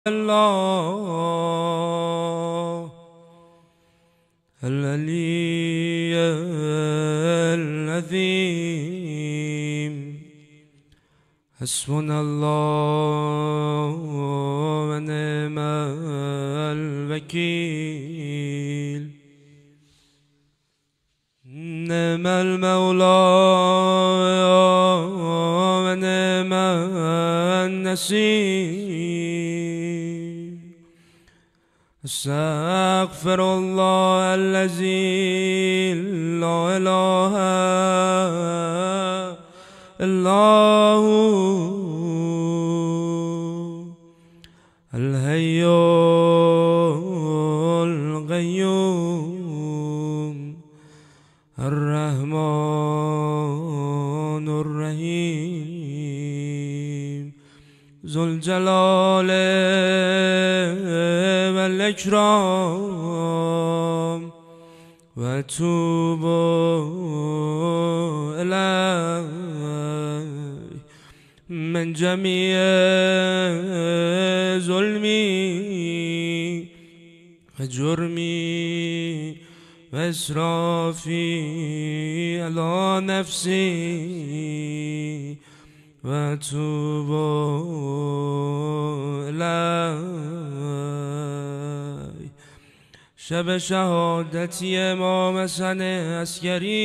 الله العلي العظيم حسبنا الله ونعم الوكيل نعم المولى ونعم النصير استغفر الله الذي لا اله الا هو الحي القيوم الرحمن الرحيم ذو الجلال والإكرام وأتوب إليه من جميع ظلمي وجرمي وإسرافي على نفسي وأتوب إليه شب شهادتی امام حسن عسکری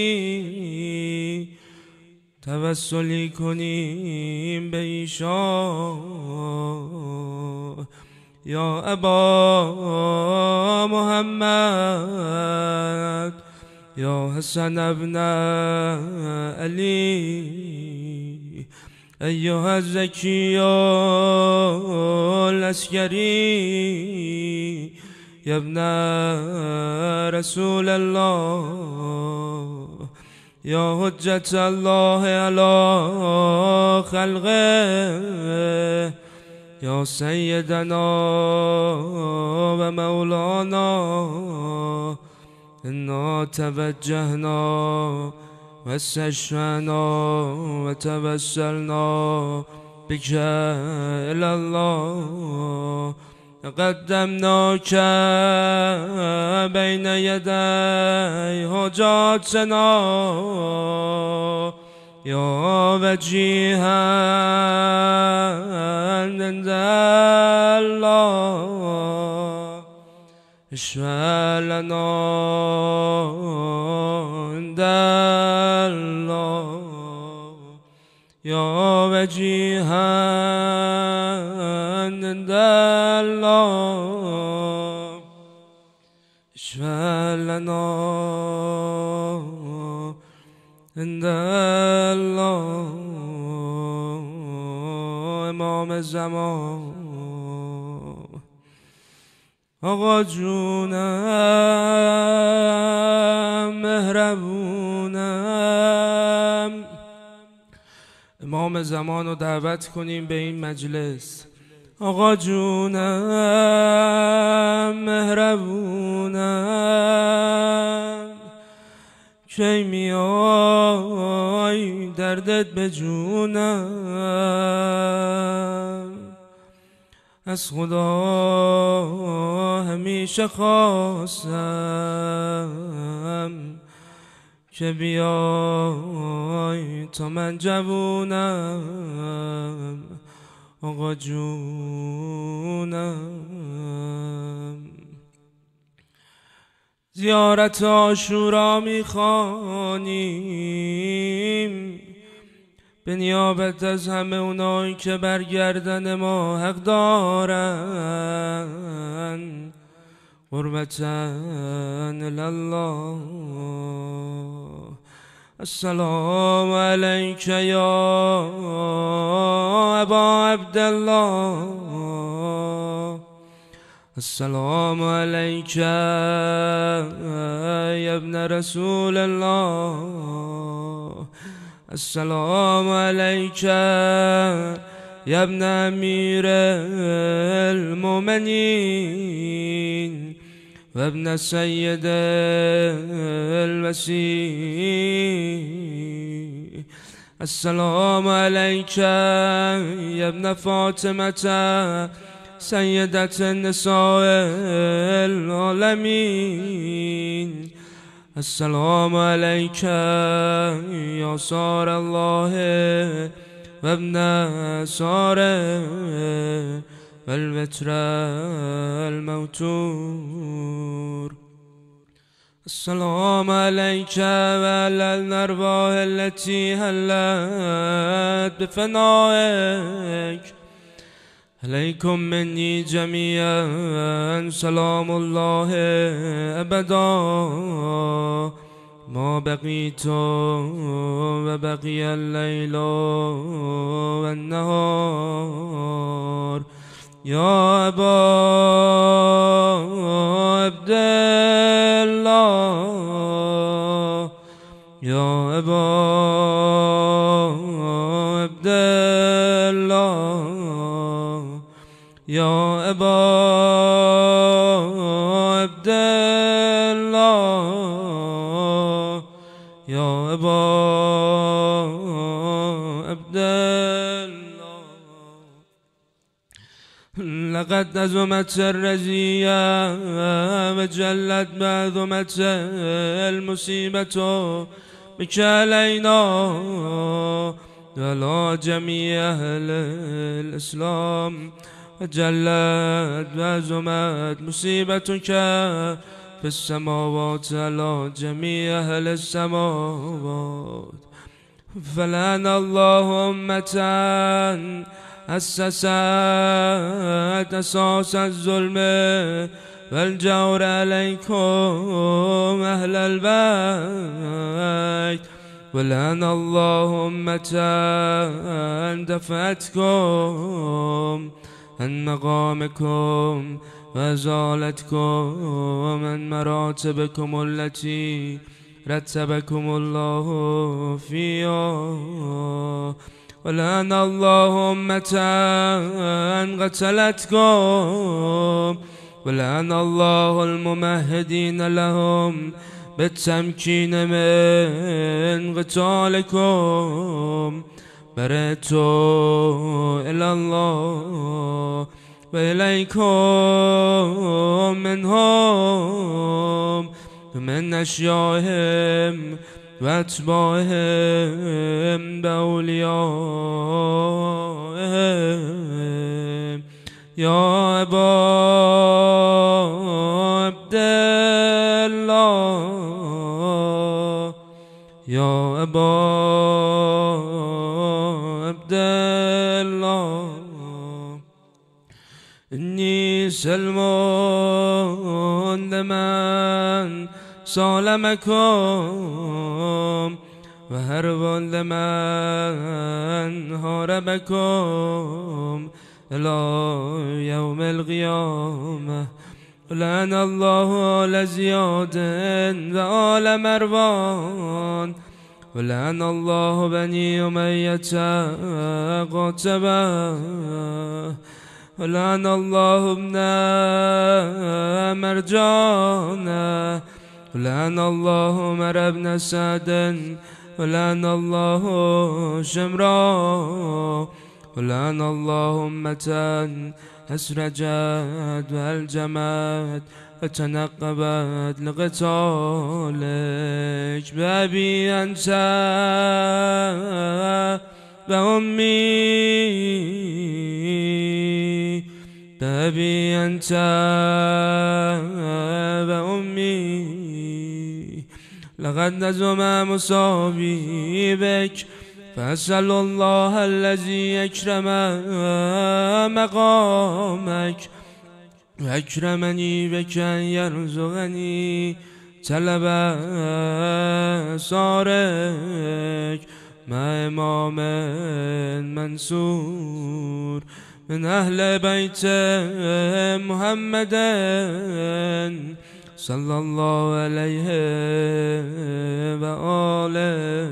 توسلی کنیم به ایشان یا ابا محمد یا حسن ابن علی ایها الزکی العسکری یا ابن رسول الله یا حجت الله علی خلقه یا سیدنا و مولانا انا توجهنا و استشفعنا و توسلنا بك الى الله قدمناك بين يدي حاجاتنا يا وجيها عند الله اشفع لنا عند الله يا وجيها عند الله اشفع لنا عند الله امام زمان آقا جونم مهربونم امام زمان رو دعوت کنیم به این مجلس آقا جونم مهربونم کی میای دردت به جونم از خدا همیشه خواستم که بیای تا من جوونم آقا جونم زیارت عاشورا میخوانیم به نیابت از همه اونایی که بر گردن ما حق دارن قربتن الله السلام علیک یا ابا عبدالله السلام علیک یا ابن رسول الله السلام علیک یا ابن امیر المؤمنین و ابن سید المسیح السلام علیک یا ابن فاطمة سيدة نساء العالمين. السلام عليك يا سار الله وابن ساره والوتر الموتور. السلام عليك وعلى الأرواح التي هلت بفنائك. عليكم مني جميعا سلام الله أبدا ما بقيت وبقي الليل والنهار. يا أبا عبد الله، يا أبا عبد الله، يا أبا عبد الله، يا أبا عبد الله. لقد أزمت الرزية وجلت بعظمة المصيبة بك علينا وعلى جميع أهل الإسلام، وجلت بعظمت مصيبتك في السماوات على جميع أهل السماوات. فلعن الله أمة أسست أساس الظلم والجور عليكم أهل البيت. ولعن الله أمة دفعتكم عن مقامكم وأزالتكم عن مراتبكم التي رتبكم الله فيها. ولعن الله أمة قتلتكم. ولعن الله الممهدين لهم بالتمكين من قتالكم. برئت إلى الله وإليكم منهم ومن أشيائهم وأتباعهم بأوليائهم. يا أبا عبد الله، يا أبا عبد الله. إني سلم لمن سالمكم وهرب لمن هاربكم إلى يوم القيامة. ولعن الله آل زياد وآل مروان. ولعن الله بني أمية قاتبة. ولعن الله ابن مرجان. ولعن الله عمر بن سعد. ولعن الله شمرا. ولعن الله أمة أسرجت والجمت وتنقبت لقتالك. بأبي أنت وأمي، بأبي أنت وأمي. لقد نزم مصابي بك فأسأل الله الذي يكرم مقامك وأكرمني بك أن يرزقني طلب صارك مع إمام منصور من أهل بيت محمد صلى الله عليه وآله.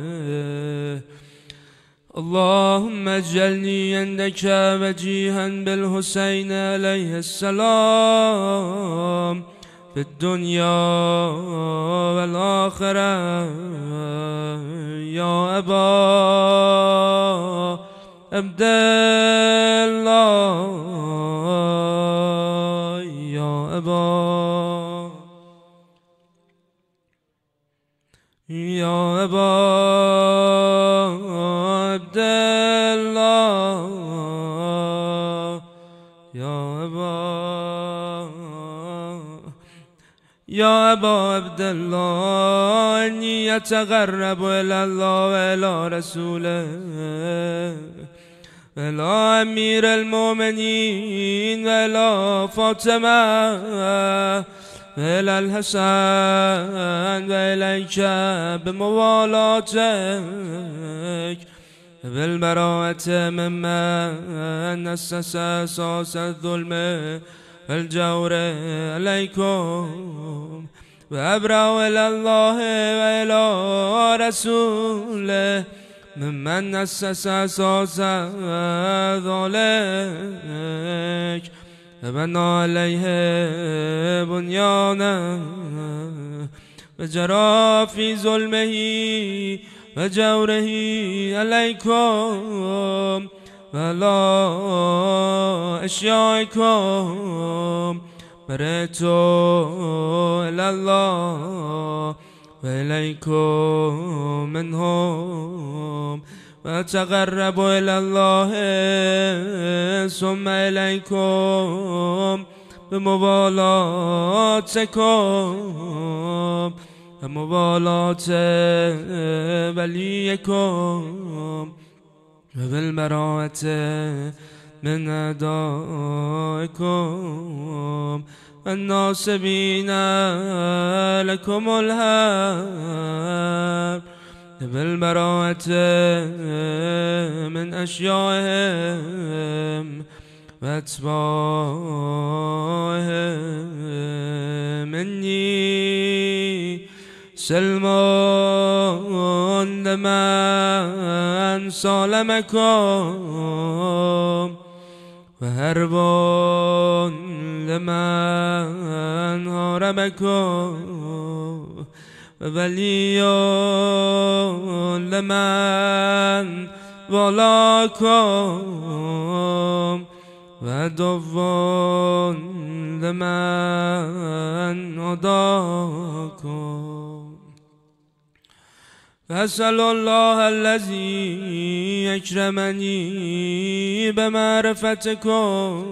اللهم اجعلني عندك وجيها بالحسين عليه السلام في الدنيا والآخرة. يا أبا عبد الله، أبا عبد الله يا أبا عبد الله إني أتقرب إلى الله وإلى رسوله وإلى أمير المؤمنين وإلى فاطمة وإلى الحسن وإليك بموالاتك بالبراءة ممن أسس أساس الظلم والجور عليكم وأبرأ إلى الله وإلى رسوله ممن أسس أساس ذلك وبنى عليه بنيانا وجرى في ظلمه وجوره عليكم وعلى أشيائكم برئت إلى الله وإليكم منهم وأتقرب إلى الله ثم إليكم بمبالاتكم ومبالاة وليكم وبالبراءة من أعدائكم الناصبين لكم الهاب بالبراءة من أشيائهم وأتباعهم إني سلمان لمن سالمكم وهرب لمن هاربكم وولي لمن ولاكم وعدو لمن عداكم فأسأل الله الذي أكرمني بمعرفتكم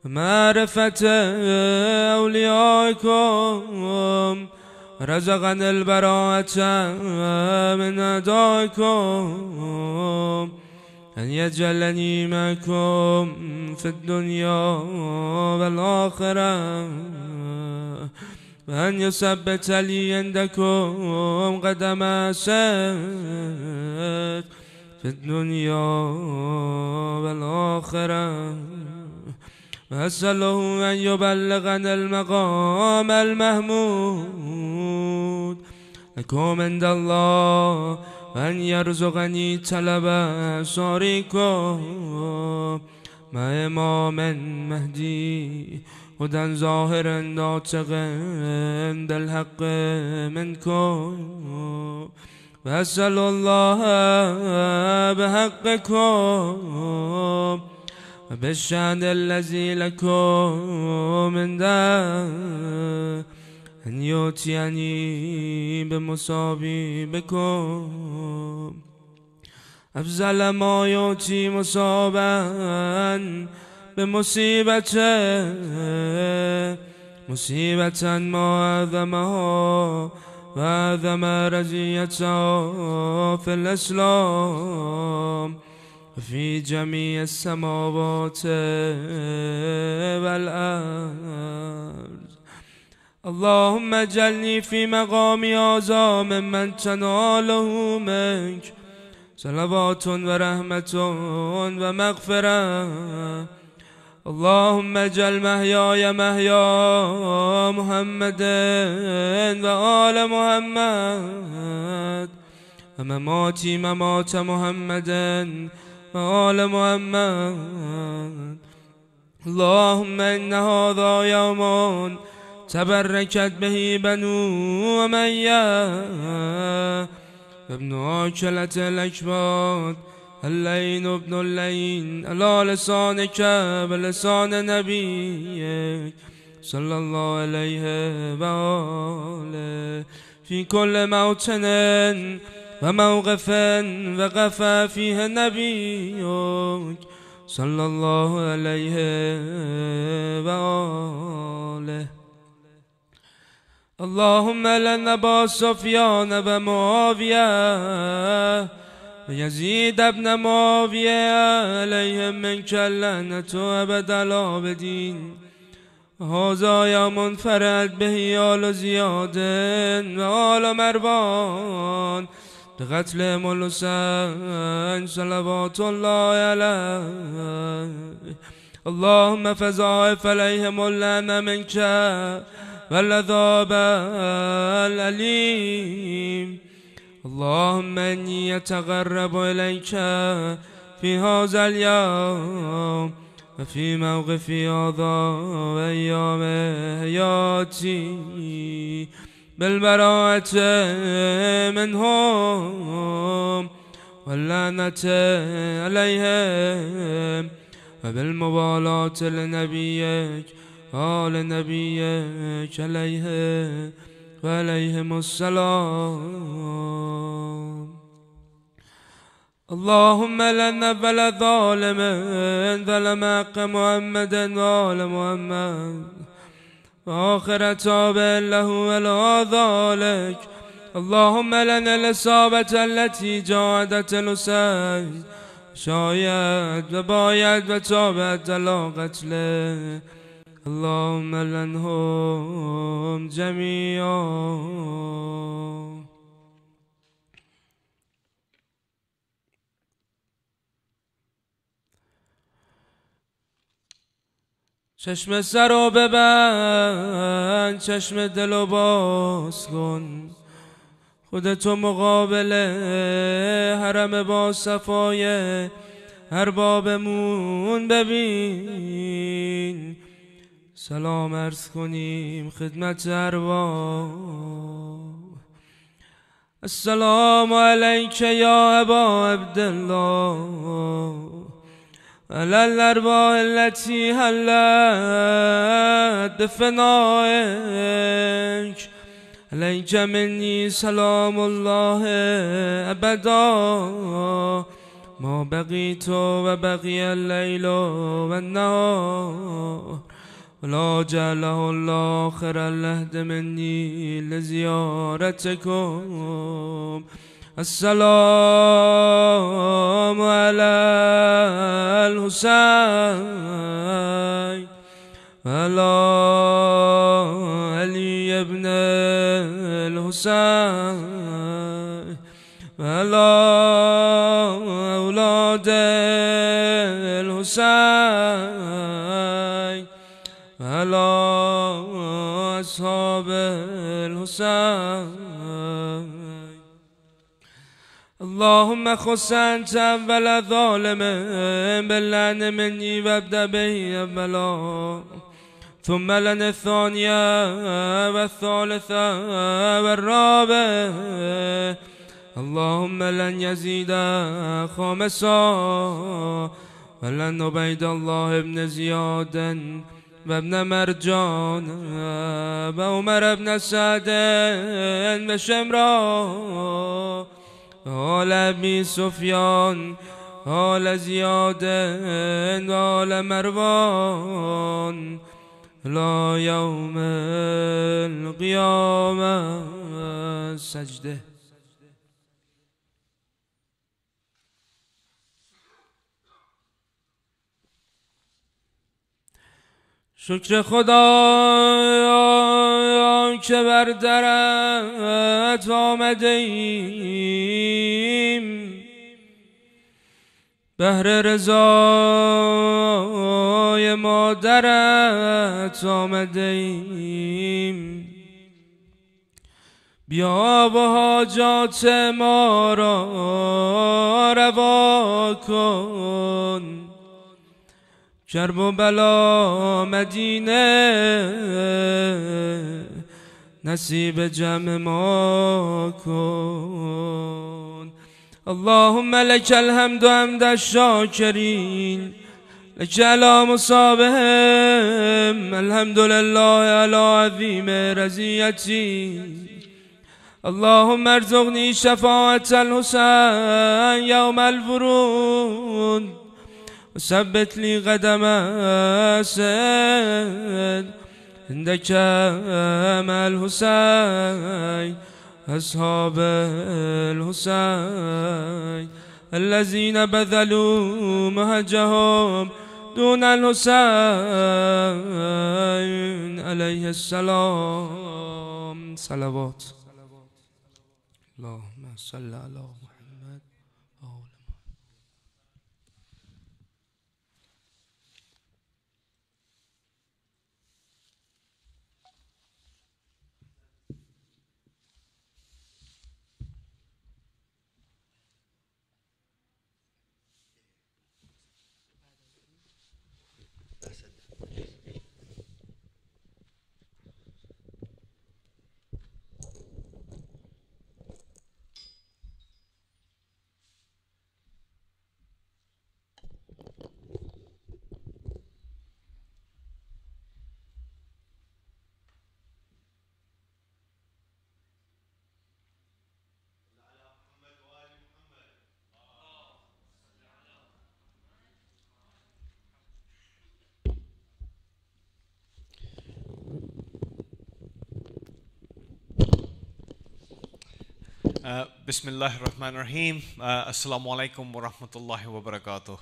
ومعرفة أوليائكم رزقني البراءة من أعدائكم أن يجعلني معكم في الدنيا والآخرة وأن يثبت لي عندكم قدم صدق في الدنيا والآخرة وأسأله أن يبلغني المقام المحمود لكم عند الله وأن يرزقني طلب صاريكم مع إمام مهدي هدى ظاهرا ناطقا عند الحق منكم وأسأل الله بحقكم وبالشأن الذي لكم من أن يؤتيني بمصابي بكم أفضل ما يؤتي مصابا بمصيبته مصيبة ما أعظمها وأعظم رزيته في الإسلام وفي جميع السماوات والأرض. اللهم اجعلني في مقامي هذا ممن تناله منك صلوات ورحمة ومغفرة. اللهم اجعل محياي محيا محمد وآل محمد ومماتي ممات محمد وآل محمد. اللهم إن هذا يوم تبركت به بنو أمية وابن عاكلة الأكباد اللين ابن اللين على لسانك بلسان نبيك صلى الله عليه وآله في كل موطن وموقف وقف فيه نبيك صلى الله عليه وآله. اللهم لن أبا سفيان ومعاوية ويزيد ابن معاوية عليهم منك اللعنة أبد الآبدين. هذا يا منفرد به آل زياد وآل مروان بقتلهم الحسين صلوات الله عليه. اللهم فضاعف عليهم اللعنة منك والعذاب الأليم. اللهم إني أتقرب إليك في هذا اليوم وفي موقفي هذا وأيام حياتي بالبراءة منهم واللعنة عليهم وبالموالاة لنبيك آل نبيك عليه وعليهم السلام. اللهم لن نبل ظالم ظلم حق محمد وآل محمد وآخر تابع له ولا ذلك. اللهم لنا الإصابة التي جاهدت الحسين شايد وبايد وتابت على قتله. اللهم لنهم جميعا. چشم سر رو ببند، چشم دل رو باز کن، خودتو مقابل حرم با صفای اربابمون ببین. سلام عرض کنیم خدمت ارباب. السلام علیک یا ابا عبدالله علی الارواح التي حلت بفنائك. علیک منی سلام الله ابدا ما بقیت و بقی اللیل و النهار ولا جعله الله آخر العهد مني لزيارتكم. السلام على الحسين وعلى علي بن الحسين وعلى أولاد الحسين وعلى أصحاب الحسين. اللهم خص أنت أول ظالم باللعن مني وابدأ به أولا ثم لن الثانية والثالثة والرابعة. اللهم لن يزيد خامسا ولن عبيد الله بن زياد وابن مرجان وعمر بن سعد وشمران وآل أبي سفيان وآل زياد وآل مروان لا يوم القيامة. سجده. شکر خدا که بر درت آمده ایم، بهر رضای مادرت آمده ایم. بیا و حاجات ما را روا کن، کرب و بلا مدینه نصیب جمع ما کن. اللهم لك الحمد حمد الشاکرین، لك على مصابهم، الحمد لله على عظیم رضیتی، اللهم ارزقني شفاعة الحسين يوم الورود وثبت لي قدم السيد عندك مع الحسين أصحاب الحسين الذين بذلوا مهجهم دون الحسين عليه السلام. صلوات. اللهم صل على محمد. Bismillah ar-Rahman ar-Rahim. Assalamu alaikum wa rahmatullahi wa barakatuh.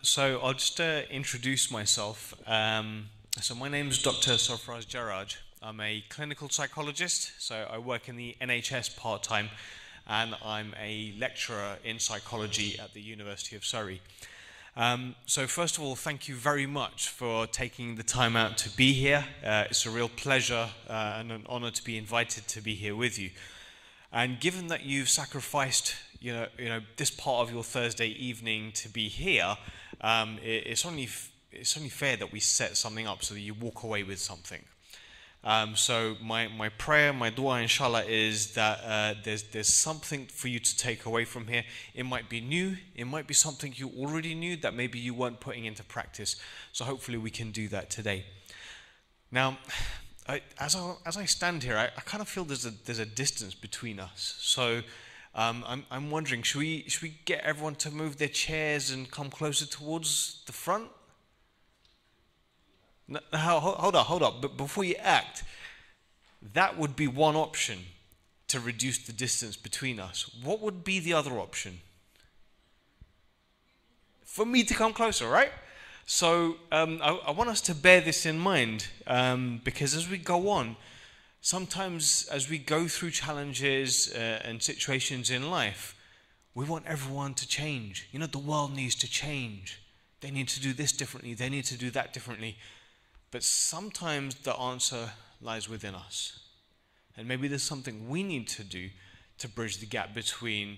So I'll just introduce myself. So my name is Dr. Sarfraz Jarraj. I'm a clinical psychologist, so I work in the NHS part-time, and I'm a lecturer in psychology at the University of Surrey. So first of all, thank you very much for taking the time out to be here. It's a real pleasure and an honor to be invited to be here with you. And given that you've sacrificed, this part of your Thursday evening to be here, it's only fair that we set something up so that you walk away with something. So my prayer, my dua, inshallah, is that there's something for you to take away from here. It might be new, it might be something you already knew that maybe you weren't putting into practice. So hopefully we can do that today. Now, as I stand here, I kind of feel there's a distance between us. So I'm wondering, should we get everyone to move their chairs and come closer towards the front? No, hold up. But before you act, that would be one option to reduce the distance between us. What would be the other option? For me to come closer, right? So I want us to bear this in mind, because as we go on, sometimes as we go through challenges and situations in life, we want everyone to change. The world needs to change. They need to do this differently. They need to do that differently. But sometimes the answer lies within us. And maybe there's something we need to do to bridge the gap between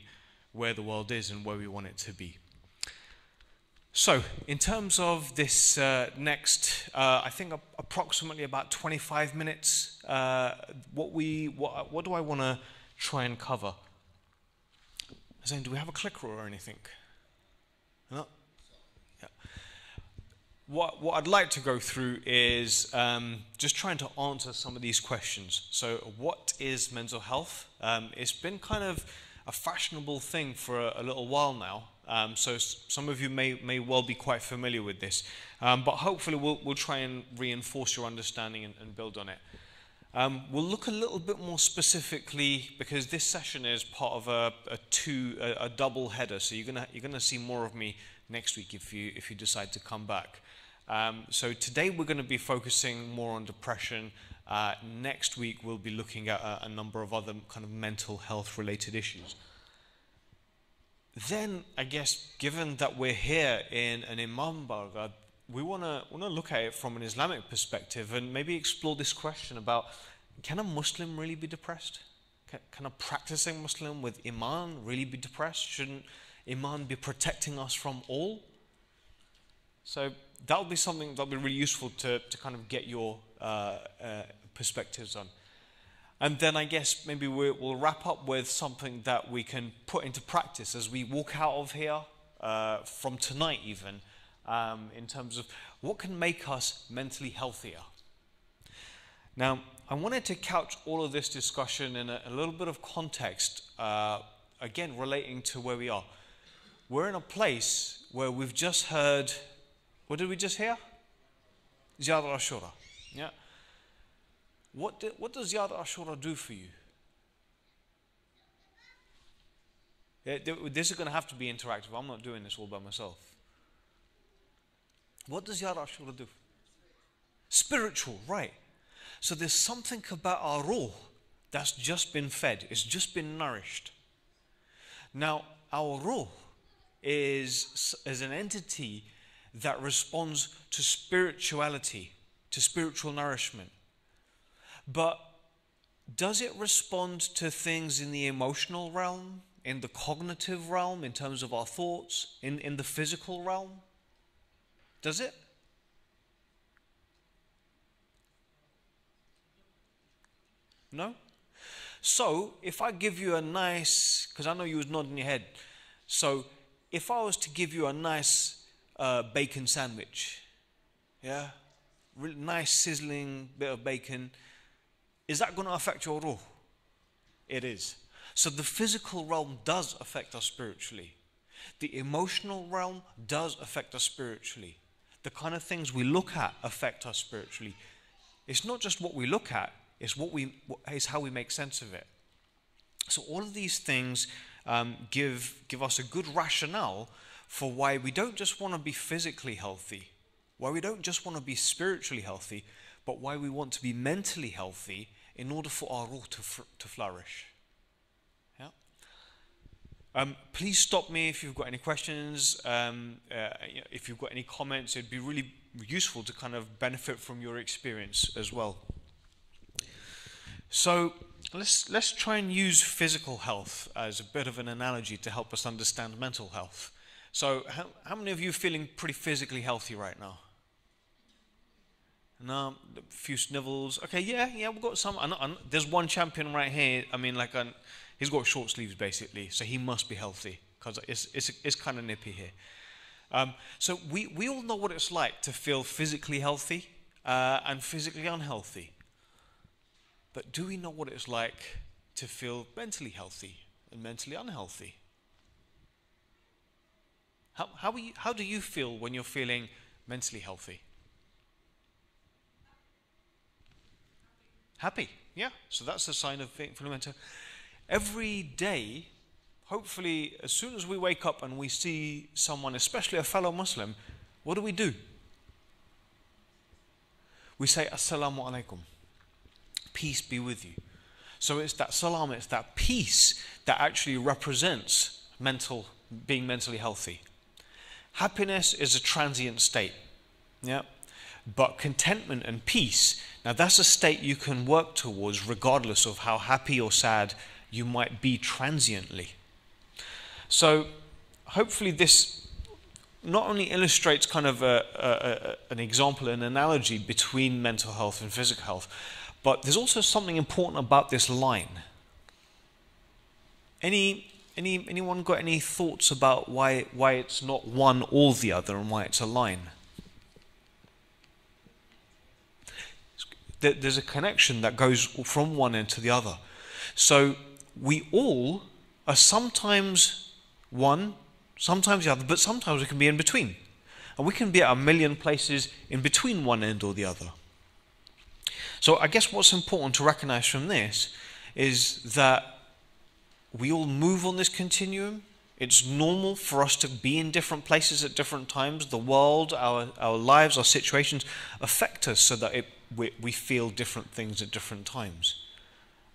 where the world is and where we want it to be. So, in terms of this next, I think approximately about 25 minutes, what do I want to try and cover? Do we have a clicker or anything? No? Yeah. What I'd like to go through is just trying to answer some of these questions. So what is mental health? It's been kind of a fashionable thing for a little while now. So some of you may well be quite familiar with this. But hopefully we'll try and reinforce your understanding and build on it. We'll look a little bit more specifically, because this session is part of a double header. So you're gonna see more of me next week if you decide to come back. So today we're going to be focusing more on depression. Next week we'll be looking at a number of other kind of mental health related issues. Then I guess, given that we're here in an Imam Bargad, we want to look at it from an Islamic perspective and maybe explore this question about, can a Muslim really be depressed? Can a practicing Muslim with Iman really be depressed? Shouldn't Iman be protecting us from all? So that'll be something that'll be really useful to kind of get your perspectives on. And then I guess maybe we'll wrap up with something that we can put into practice as we walk out of here, from tonight even, in terms of what can make us mentally healthier. Now, I wanted to couch all of this discussion in a little bit of context, again, relating to where we are. We're in a place where we've just heard, what did we just hear? Ziyarat Ashura. Yeah. What does Ziyarat Ashura do for you? This is going to have to be interactive. I'm not doing this all by myself. What does Ziyarat Ashura do? Spiritual, right. So there's something about our ruh that's just been fed. It's just been nourished. Now, our ruh is an entity that responds to spirituality, to spiritual nourishment. But does it respond to things in the emotional realm, in the cognitive realm, in terms of our thoughts, in the physical realm? Does it? No? So, if I give you a nice, because I know you was nodding your head, so if I was to give you a nice bacon sandwich, yeah, really nice sizzling bit of bacon, is that going to affect your ruh? It is. So the physical realm does affect us spiritually. The emotional realm does affect us spiritually. The kind of things we look at affect us spiritually. It's not just what we look at, it's how we make sense of it. So all of these things give us a good rationale for why we don't just want to be physically healthy, why we don't just want to be spiritually healthy, but why we want to be mentally healthy in order for our ruh to flourish. Yeah? Please stop me if you've got any questions, if you've got any comments. It'd be really useful to kind of benefit from your experience as well. So let's try and use physical health as a bit of an analogy to help us understand mental health. So how many of you are feeling pretty physically healthy right now? No, a few snivels. Okay, yeah, we've got some. There's one champion right here. I mean, he's got short sleeves basically, so he must be healthy because it's kind of nippy here. So we all know what it's like to feel physically healthy and physically unhealthy. But do we know what it's like to feel mentally healthy and mentally unhealthy? How do you feel when you're feeling mentally healthy? Happy, yeah. So that's a sign of feeling mental. Every day, hopefully, as soon as we wake up and we see someone, especially a fellow Muslim, what do? We say, Assalamu alaikum. Peace be with you. So it's that salam, it's that peace that actually represents being mentally healthy. Happiness is a transient state, yeah. But contentment and peace, now that's a state you can work towards regardless of how happy or sad you might be transiently. So hopefully this not only illustrates kind of an example, an analogy between mental health and physical health, but there's also something important about this line. Anyone got any thoughts about why it's not one or the other and why it's a line? There's a connection that goes from one end to the other. So we all are sometimes one, sometimes the other, but sometimes we can be in between. And we can be at a million places in between one end or the other. So I guess what's important to recognize from this is that we all move on this continuum. It's normal for us to be in different places at different times. The world, our lives, our situations affect us so that we feel different things at different times.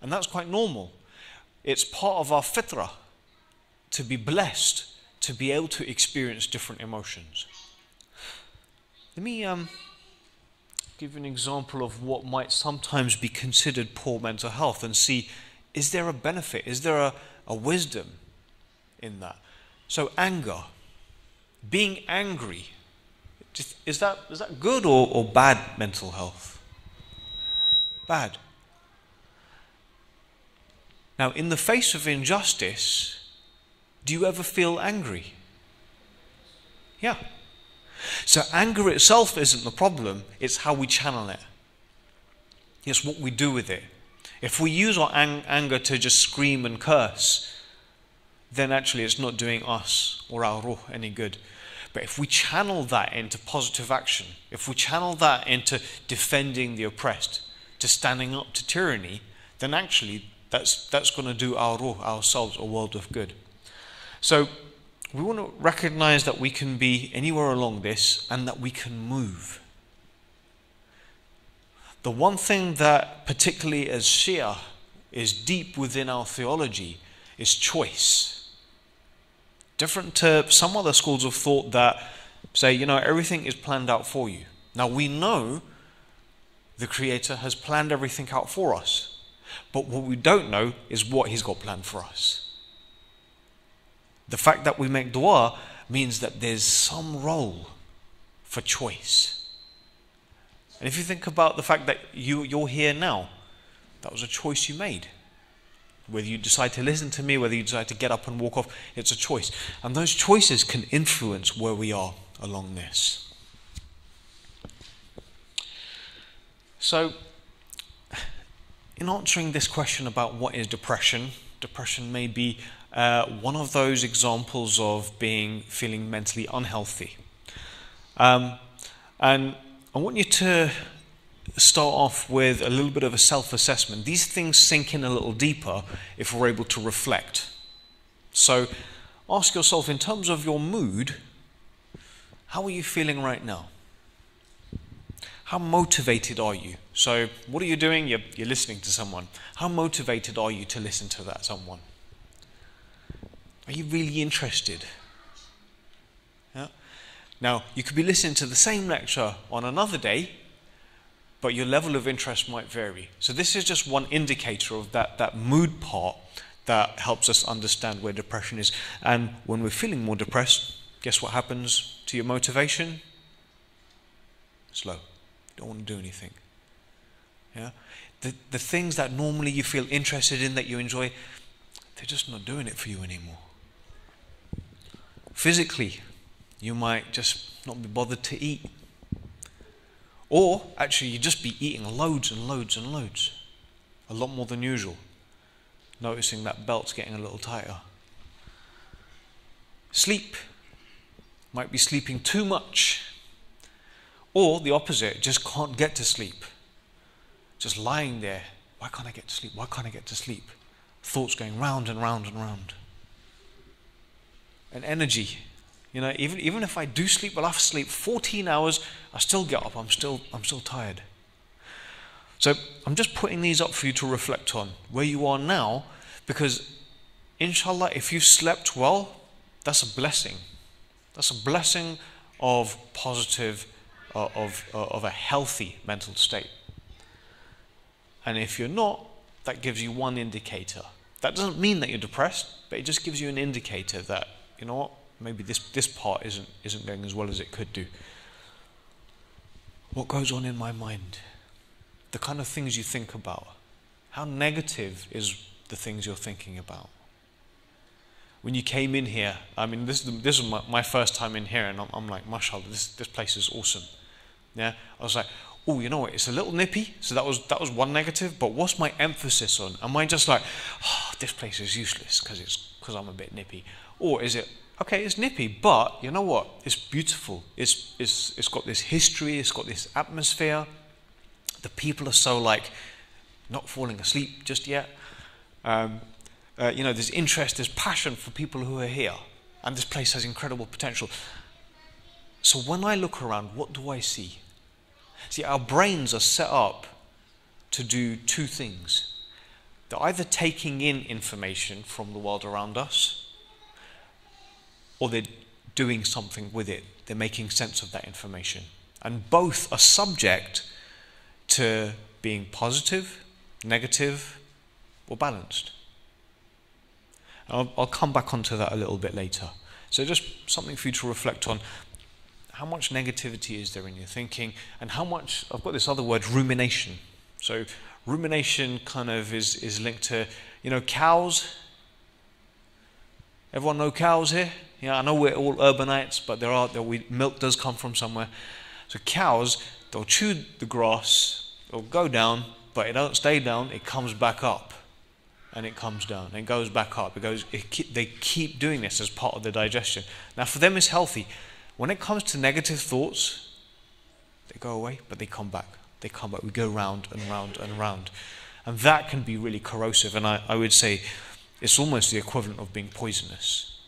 And that's quite normal. It's part of our fitrah to be blessed, to be able to experience different emotions. Let me give you an example of what might sometimes be considered poor mental health and see, is there a benefit? Is there a wisdom in that? So anger, being angry, is that good or bad mental health? Bad. Now, in the face of injustice, do you ever feel angry? Yeah. So anger itself isn't the problem, it's how we channel it. It's what we do with it. If we use our anger to just scream and curse, then actually it's not doing us or our ruh any good. But if we channel that into positive action, if we channel that into defending the oppressed, to standing up to tyranny, then actually that's going to do our ruh, ourselves, a world of good. So we want to recognize that we can be anywhere along this and that we can move. The one thing that, particularly as Shia, is deep within our theology is choice. Different to some other schools of thought that say, everything is planned out for you. Now we know the Creator has planned everything out for us. But what we don't know is what He's got planned for us. The fact that we make dua means that there's some role for choice. And if you think about the fact that you're here now, that was a choice you made. Whether you decide to listen to me, whether you decide to get up and walk off, it's a choice. And those choices can influence where we are along this. So, in answering this question about what is depression, depression may be one of those examples of feeling mentally unhealthy. And I want you to start off with a little bit of a self-assessment. These things sink in a little deeper if we're able to reflect. So ask yourself, in terms of your mood, how are you feeling right now? How motivated are you? So what are you doing? You're listening to someone. How motivated are you to listen to that someone? Are you really interested? Yeah? Now, you could be listening to the same lecture on another day, but your level of interest might vary. So this is just one indicator of that mood part that helps us understand where depression is. And when we're feeling more depressed, guess what happens to your motivation? Slow. You don't want to do anything. Yeah? The things that normally you feel interested in, that you enjoy, they're just not doing it for you anymore. Physically, you might just not be bothered to eat. Or, actually, you just be eating loads and loads and loads. A lot more than usual. Noticing that belt's getting a little tighter. Sleep. Might be sleeping too much. Or, the opposite, just can't get to sleep. Just lying there. Why can't I get to sleep? Why can't I get to sleep? Thoughts going round and round and round. And energy. Even if I do sleep, well, I have to sleep 14 hours, I still get up, I'm still tired. So I'm just putting these up for you to reflect on where you are now, because inshallah, if you've slept well, that's a blessing. That's a blessing of positive, of a healthy mental state. And if you're not, that gives you one indicator. That doesn't mean that you're depressed, but it just gives you an indicator that, you know what, maybe this part isn't going as well as it could do. What goes on in my mind? The kind of things you think about. How negative is the things you're thinking about? When you came in here, I mean, this was my first time in here, and I'm like, mashallah, this place is awesome. Yeah, I was like, oh, you know what? It's a little nippy. So that was one negative. But what's my emphasis on? Am I just like, oh, this place is useless because I'm a bit nippy, or is it? Okay, it's nippy, but you know what? It's beautiful. It's got this history. It's got this atmosphere. The people are so like not falling asleep just yet. There's interest, there's passion for people who are here, and this place has incredible potential. So when I look around, what do I see? See, our brains are set up to do two things. They're either taking in information from the world around us, or they're doing something with it. They're making sense of that information. And both are subject to being positive, negative, or balanced. I'll come back onto that a little bit later. So just something for you to reflect on. How much negativity is there in your thinking? And how much, I've got this other word, rumination. So rumination kind of is linked to, cows. Everyone know cows here? Yeah, I know we're all urbanites, but milk does come from somewhere. So cows, they'll chew the grass, they'll go down, but but it don't stay down, it comes back up. And it comes down, and it goes back up. They keep doing this as part of the digestion. Now for them it's healthy. When it comes to negative thoughts, they go away, but they come back. They come back. We go round and round and round. And that can be really corrosive, and I would say it's almost the equivalent of being poisonous.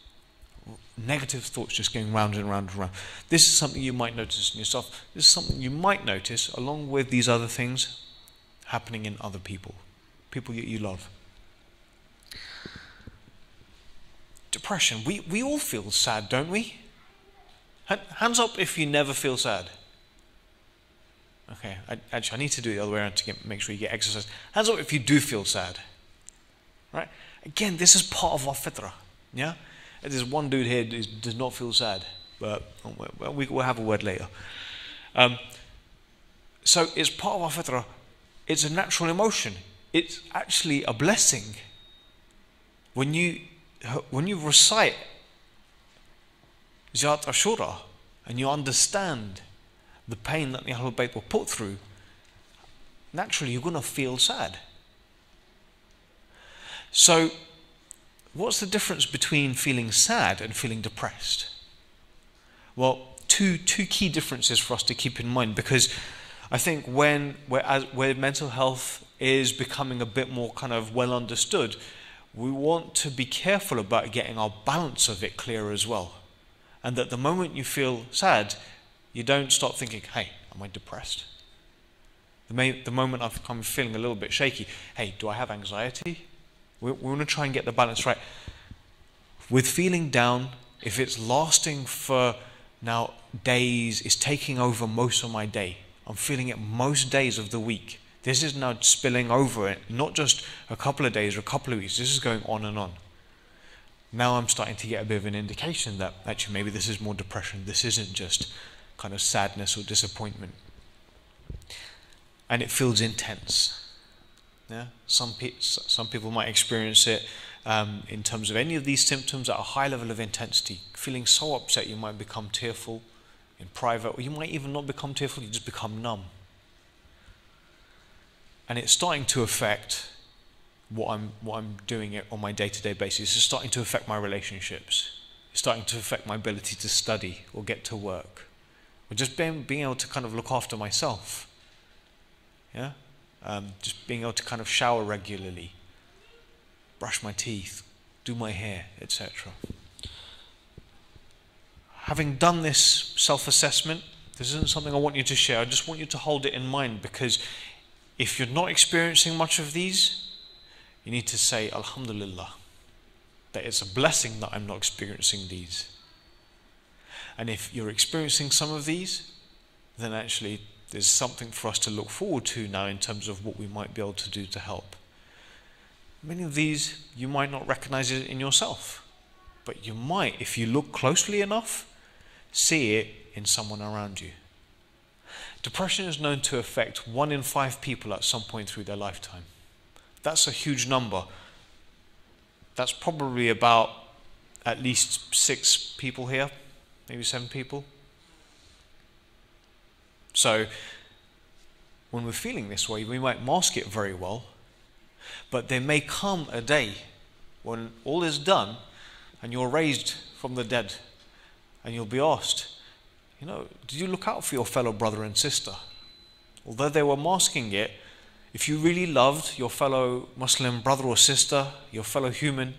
Negative thoughts just going round and round and round. This is something you might notice in yourself. This is something you might notice along with these other things happening in other people. People that you love. Depression. We all feel sad, don't we? Hands up if you never feel sad. Okay, I need to do it the other way around to make sure you get exercise. Hands up if you do feel sad. Right? Again, this is part of our fitrah. Yeah? There's one dude here who does not feel sad, but we'll have a word later. So it's part of our fitrah. It's a natural emotion. It's actually a blessing. When you recite Ziyat Ashura and you understand the pain that the Ahlul Bayt were put through, naturally you're going to feel sad. So what's the difference between feeling sad and feeling depressed? Well, two key differences for us to keep in mind, because I think where mental health is becoming a bit more kind of well understood, we want to be careful about getting our balance of it clear as well. And that the moment you feel sad, you don't start thinking, hey, am I depressed? The moment I'm feeling a little bit shaky, hey, do I have anxiety? We want to try and get the balance right. With feeling down, if it's lasting for now days, it's taking over most of my day. I'm feeling it most days of the week. This is now spilling over it, not just a couple of days or a couple of weeks. This is going on and on. Now I'm starting to get a bit of an indication that actually maybe this is more depression. This isn't just kind of sadness or disappointment. And it feels intense. Yeah? Some people might experience it in terms of any of these symptoms at a high level of intensity. Feeling so upset you might become tearful in private, or you might even not become tearful, you just become numb. And it's starting to affect what I'm doing on my day-to-day basis. It's starting to affect my relationships. It's starting to affect my ability to study or get to work. Or just being able to kind of look after myself. Yeah? Just being able to kind of shower regularly, brush my teeth, do my hair, etc. Having done this self-assessment, this isn't something I want you to share. I just want you to hold it in mind, because if you're not experiencing much of these, you need to say, Alhamdulillah, that it's a blessing that I'm not experiencing these. And if you're experiencing some of these, then actually there's something for us to look forward to now in terms of what we might be able to do to help. Many of these you might not recognize it in yourself, but you might, if you look closely enough, see it in someone around you. Depression is known to affect 1 in 5 people at some point through their lifetime. That's a huge number. That's probably about at least 6 people here, maybe 7 people. So when we're feeling this way, we might mask it very well, but there may come a day when all is done and you're raised from the dead and you'll be asked, you know, did you look out for your fellow brother and sister? Although they were masking it, if you really loved your fellow Muslim brother or sister, your fellow human,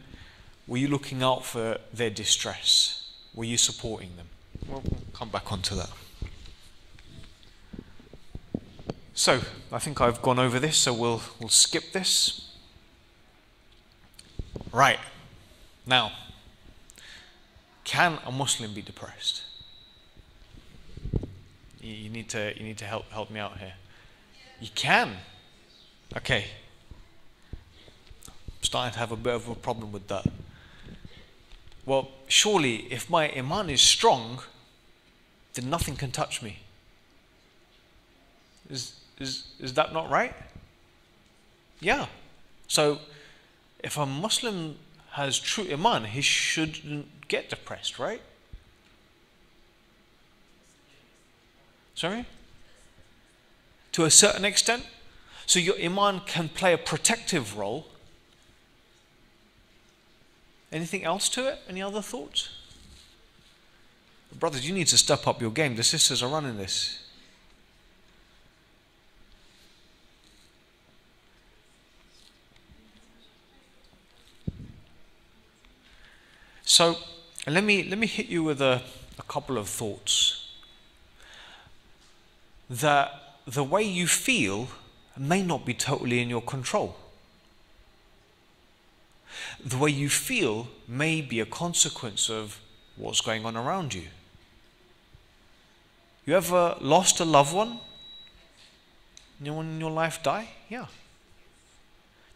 were you looking out for their distress? Were you supporting them? We'll come back onto that. So, I think I've gone over this, so we'll skip this. Right. Now, can a Muslim be depressed? You need to help me out here. You can. Okay. I'm starting to have a bit of a problem with that. Well, surely if my iman is strong, then nothing can touch me. Is that not right? Yeah. So if a Muslim has true iman, he shouldn't get depressed, right? Sorry? To a certain extent. So your iman can play a protective role. Anything else to it? Any other thoughts? Brothers, you need to step up your game. The sisters are running this. So let me hit you with a couple of thoughts. That the way you feel may not be totally in your control. The way you feel may be a consequence of what's going on around you. You ever lost a loved one? Anyone in your life die? Yeah.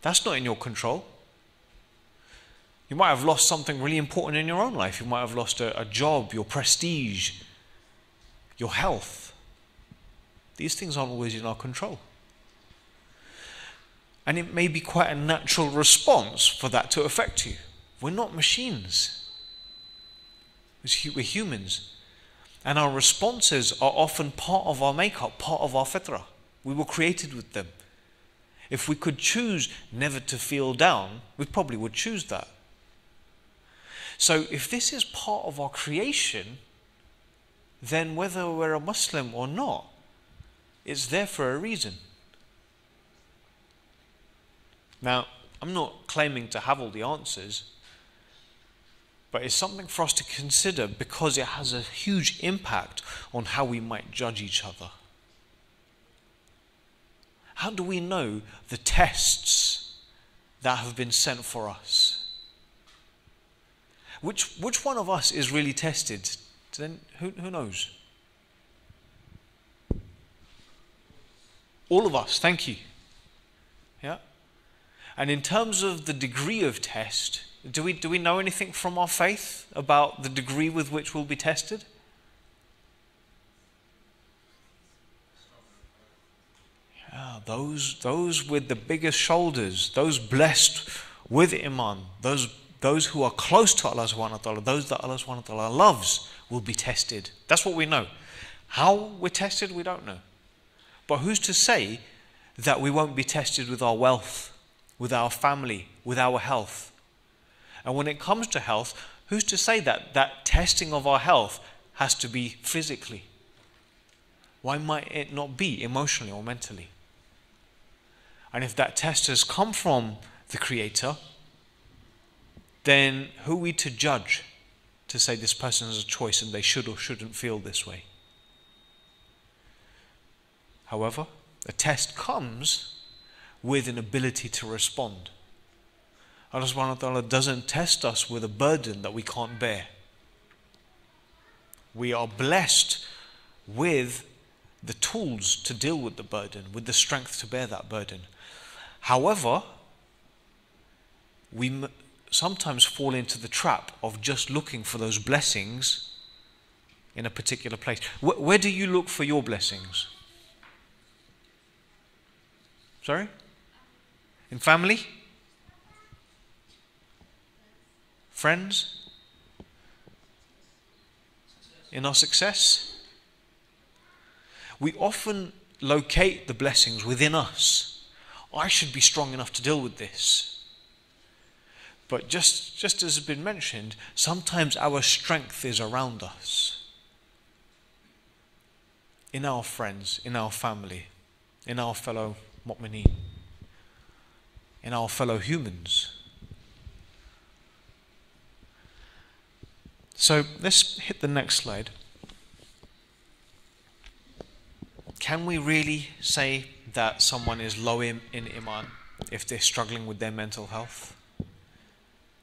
That's not in your control. You might have lost something really important in your own life. You might have lost a job, your prestige, your health. These things aren't always in our control. And it may be quite a natural response for that to affect you. We're not machines. We're humans. And our responses are often part of our makeup, part of our fitrah. We were created with them. If we could choose never to feel down, we probably would choose that. So if this is part of our creation, then whether we're a Muslim or not, it's there for a reason. Now, I'm not claiming to have all the answers, but it's something for us to consider because it has a huge impact on how we might judge each other. How do we know the tests that have been sent for us? Which one of us is really tested? Then who knows? All of us, thank you. Yeah? And in terms of the degree of test, do we know anything from our faith about the degree with which we'll be tested? Yeah, those with the biggest shoulders, those blessed with iman, those who are close to Allah subhanahu wa ta'ala, those that Allah subhanahu wa ta'ala loves will be tested. That's what we know. How we're tested, we don't know. But who's to say that we won't be tested with our wealth, with our family, with our health? And when it comes to health, who's to say that that testing of our health has to be physically? Why might it not be emotionally or mentally? And if that test has come from the Creator, then who are we to judge to say this person has a choice and they should or shouldn't feel this way? However, a test comes with an ability to respond. Allah subhanahu wa ta'ala doesn't test us with a burden that we can't bear. We are blessed with the tools to deal with the burden, with the strength to bear that burden. However, we sometimes fall into the trap of just looking for those blessings in a particular place. Where do you look for your blessings? Sorry? In family? Friends? In our success? We often locate the blessings within us. I should be strong enough to deal with this. But just as has been mentioned, sometimes our strength is around us. In our friends, in our family, in our fellow mu'mineen, in our fellow humans. So let's hit the next slide. Can we really say that someone is low in iman if they're struggling with their mental health?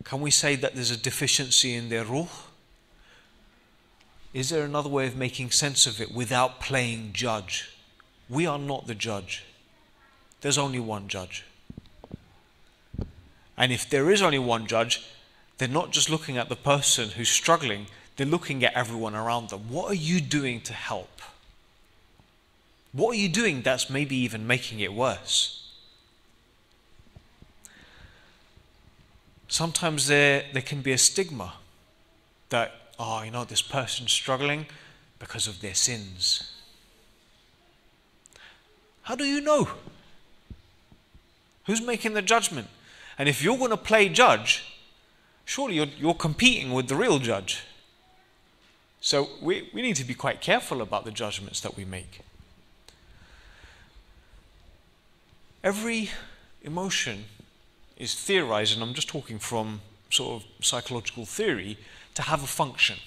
Can we say that there's a deficiency in their ruh? Is there another way of making sense of it without playing judge? We are not the judge. There's only one judge. And if there is only one judge, they're not just looking at the person who's struggling, they're looking at everyone around them. What are you doing to help? What are you doing that's maybe even making it worse? Sometimes there can be a stigma that, this person's struggling because of their sins. How do you know? Who's making the judgment? And if you're going to play judge, surely you're competing with the real judge. So we need to be quite careful about the judgments that we make. Every emotion is theorized, and I'm just talking from sort of psychological theory, to have a function.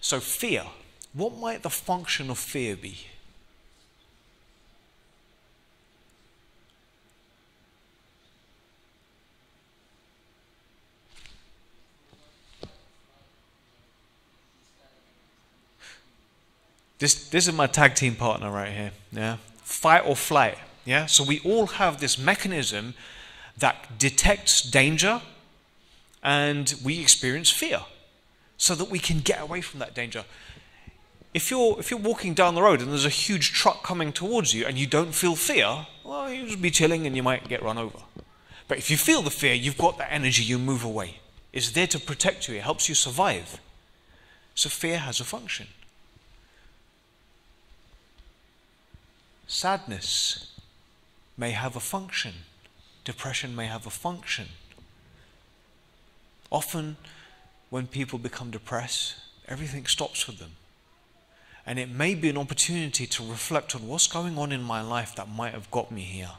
So fear, what might the function of fear be? This is my tag team partner right here. Yeah, fight or flight. Yeah, so we all have this mechanism that detects danger, and we experience fear, so that we can get away from that danger. If you're walking down the road and there's a huge truck coming towards you and you don't feel fear, well, you'll just be chilling and you might get run over. But if you feel the fear, you've got that energy, you move away. It's there to protect you. It helps you survive. So fear has a function. Sadness may have a function. Depression may have a function. Often, when people become depressed, everything stops for them. And it may be an opportunity to reflect on what's going on in my life that might have got me here.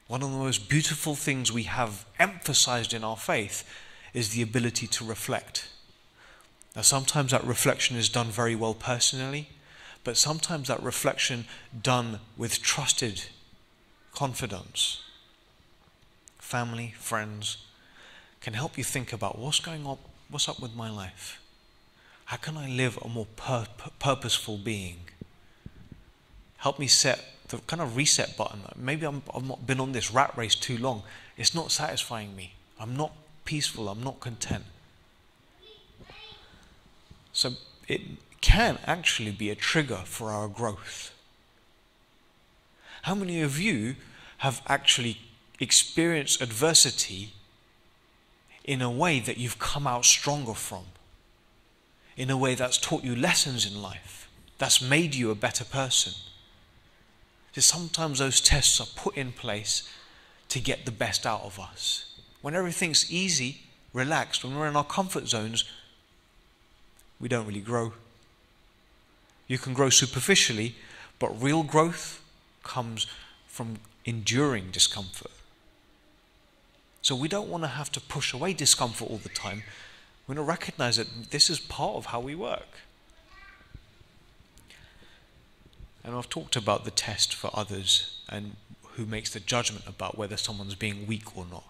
One of the most beautiful things we have emphasized in our faith is the ability to reflect. Now, sometimes that reflection is done very well personally, but sometimes that reflection done with trusted confidence, family, friends, can help you think about what's going on, what's up with my life. How can I live a more purposeful being? Help me set the kind of reset button. Maybe I've not been on this rat race too long. It's not satisfying me. I'm not peaceful. I'm not content. So it can actually be a trigger for our growth. How many of you have actually experienced adversity in a way that you've come out stronger from? In a way that's taught you lessons in life, that's made you a better person? Sometimes those tests are put in place to get the best out of us. When everything's easy, relaxed, when we're in our comfort zones, we don't really grow. You can grow superficially, but real growth comes from enduring discomfort. So we don't want to have to push away discomfort all the time. We want to recognize that this is part of how we work. And I've talked about the test for others and who makes the judgment about whether someone's being weak or not.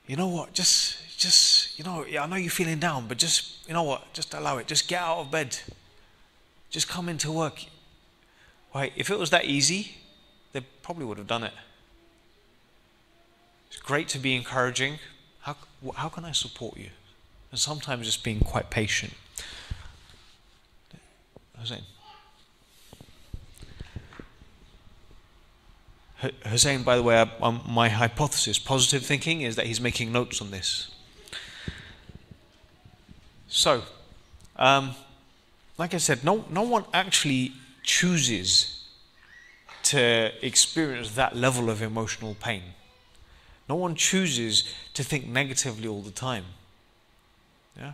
You know what, just, yeah, I know you're feeling down, but just, you know what, just allow it. Just get out of bed. Just come into work. Right, if it was that easy, they probably would have done it. It's great to be encouraging. How can I support you? And sometimes just being quite patient. Hussein, by the way, my hypothesis, positive thinking, is that he's making notes on this. So, like I said, no one actually chooses to experience that level of emotional pain. No one chooses to think negatively all the time. Yeah?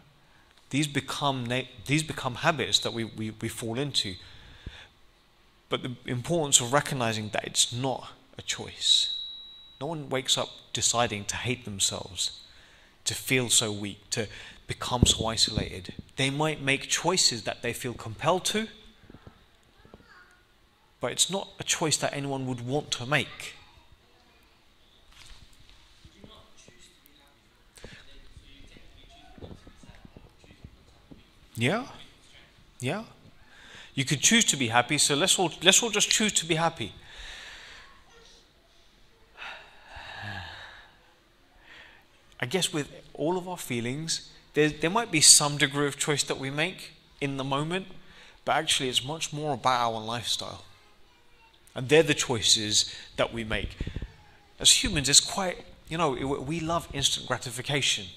These become habits that we fall into. But the importance of recognizing that it's not a choice. No one wakes up deciding to hate themselves, to feel so weak, to become so isolated. They might make choices that they feel compelled to, but it's not a choice that anyone would want to make. Yeah. You could choose to be happy, so let's all just choose to be happy. I guess with all of our feelings, there might be some degree of choice that we make in the moment, but actually it's much more about our lifestyle. And they're the choices that we make. As humans, it's quite, we love instant gratification.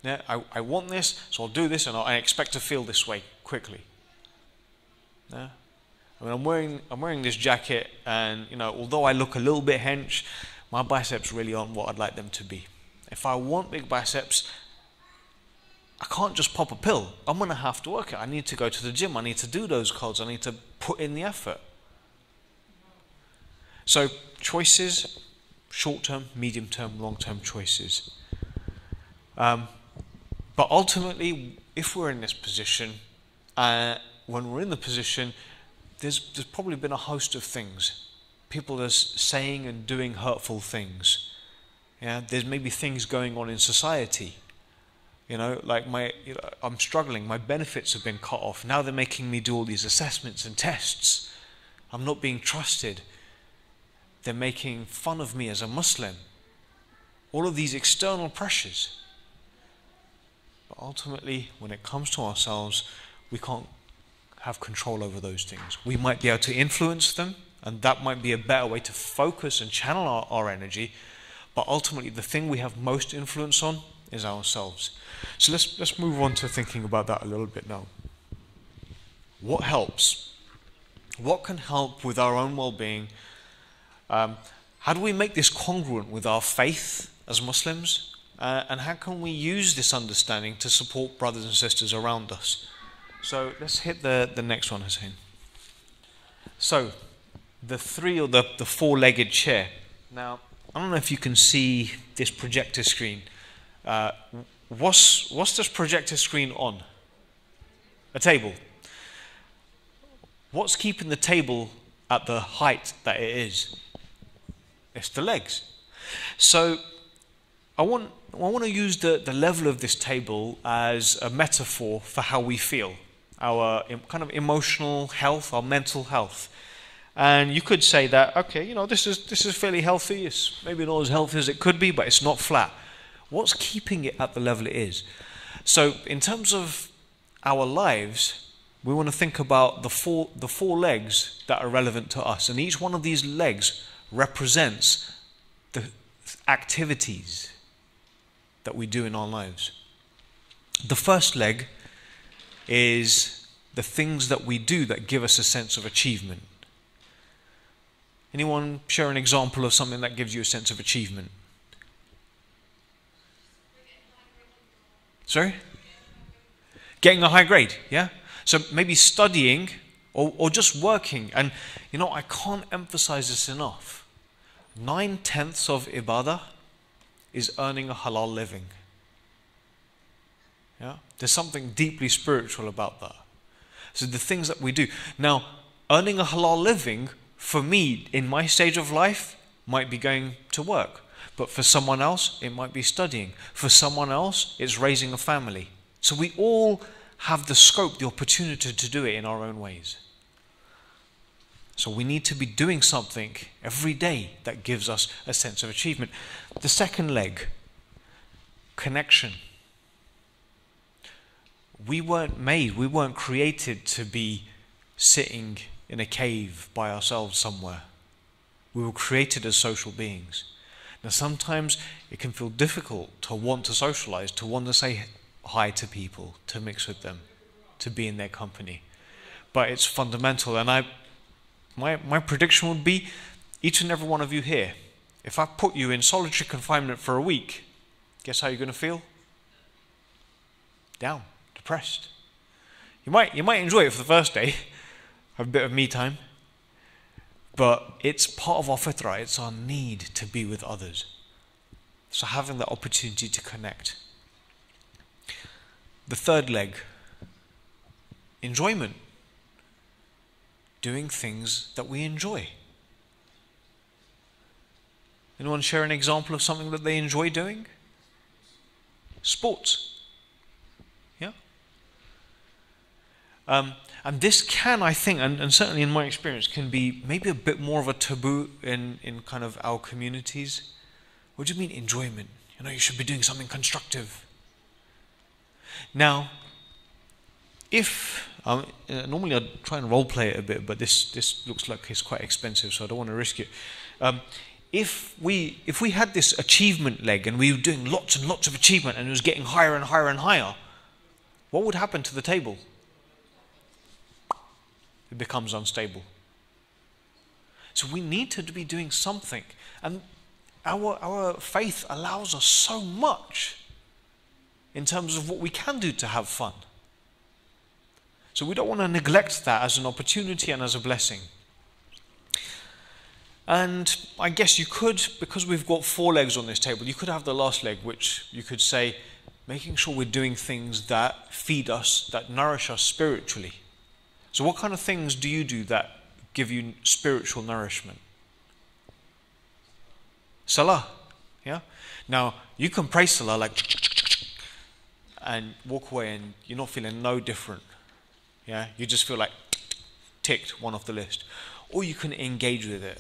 Yeah, I want this, so I'll do this, and I expect to feel this way quickly. Yeah? I mean, I'm wearing this jacket, and although I look a little bit hench, my biceps really aren't what I'd like them to be. If I want big biceps, I can't just pop a pill. I'm going to have to work it. I need to go to the gym. I need to do those codes. I need to put in the effort. So choices, short-term, medium-term, long-term choices. But ultimately, if we're in this position, when we're in the position, there's probably been a host of things. People are saying and doing hurtful things. Yeah, there's maybe things going on in society. Like I'm struggling. My benefits have been cut off. Now they're making me do all these assessments and tests. I'm not being trusted. They're making fun of me as a Muslim. All of these external pressures. But ultimately, when it comes to ourselves, we can't have control over those things. We might be able to influence them, and that might be a better way to focus and channel our energy. But ultimately, the thing we have most influence on is ourselves. So let's move on to thinking about that a little bit now. What helps? What can help with our own well-being? How do we make this congruent with our faith as Muslims? And how can we use this understanding to support brothers and sisters around us? So let's hit the next one, Hussein. So the four-legged chair. Now, I don't know if you can see this projector screen. What's this projector screen on? A table. What's keeping the table at the height that it is? It's the legs. So I want to use the level of this table as a metaphor for how we feel, our kind of emotional health, our mental health. And you could say that, okay, this is fairly healthy. It's maybe not as healthy as it could be, but it's not flat. What's keeping it at the level it is? So in terms of our lives, we want to think about the four legs that are relevant to us. And each one of these legs represents the activities that we do in our lives. The first leg is the things that we do that give us a sense of achievement. Anyone share an example of something that gives you a sense of achievement? Sorry? Getting a high grade, yeah? So maybe studying or just working. And I can't emphasize this enough. 9/10 of ibadah is earning a halal living. Yeah? There's something deeply spiritual about that. So the things that we do. Now, earning a halal living, for me, in my stage of life, might be going to work. But for someone else, it might be studying. For someone else, it's raising a family. So we all have the scope, the opportunity to do it in our own ways. So we need to be doing something every day that gives us a sense of achievement. The second leg, connection. We weren't created to be sitting in a cave by ourselves somewhere. We were created as social beings. Now sometimes it can feel difficult to want to socialize, to want to say hi to people, to mix with them, to be in their company. But it's fundamental, and my prediction would be, each and every one of you here, if I put you in solitary confinement for a week, guess how you're going to feel? Down, depressed. You might enjoy it for the first day, have a bit of me time, but it's part of our fitrah, it's our need to be with others. So having that opportunity to connect. The third leg, enjoyment. Doing things that we enjoy. Anyone share an example of something that they enjoy doing? Sports. Yeah? And this can, I think, and certainly in my experience, can be maybe a bit more of a taboo in kind of our communities. What do you mean enjoyment? You should be doing something constructive. Now, if normally I'd try and role play it a bit, but this looks like it's quite expensive, so I don't want to risk it. If we had this achievement leg and we were doing lots and lots of achievement and it was getting higher and higher and higher, what would happen to the table? it becomes unstable. So we need to be doing something. And our faith allows us so much in terms of what we can do to have fun. So we don't want to neglect that as an opportunity and as a blessing. And I guess you could, because we've got 4 legs on this table, you could have the last leg, which you could say, making sure we're doing things that feed us, that nourish us spiritually. So what kind of things do you do that give you spiritual nourishment? Salah, yeah? Now, you can pray Salah like and walk away and you're not feeling no different. Yeah, you just feel like ticked, one off the list. Or you can engage with it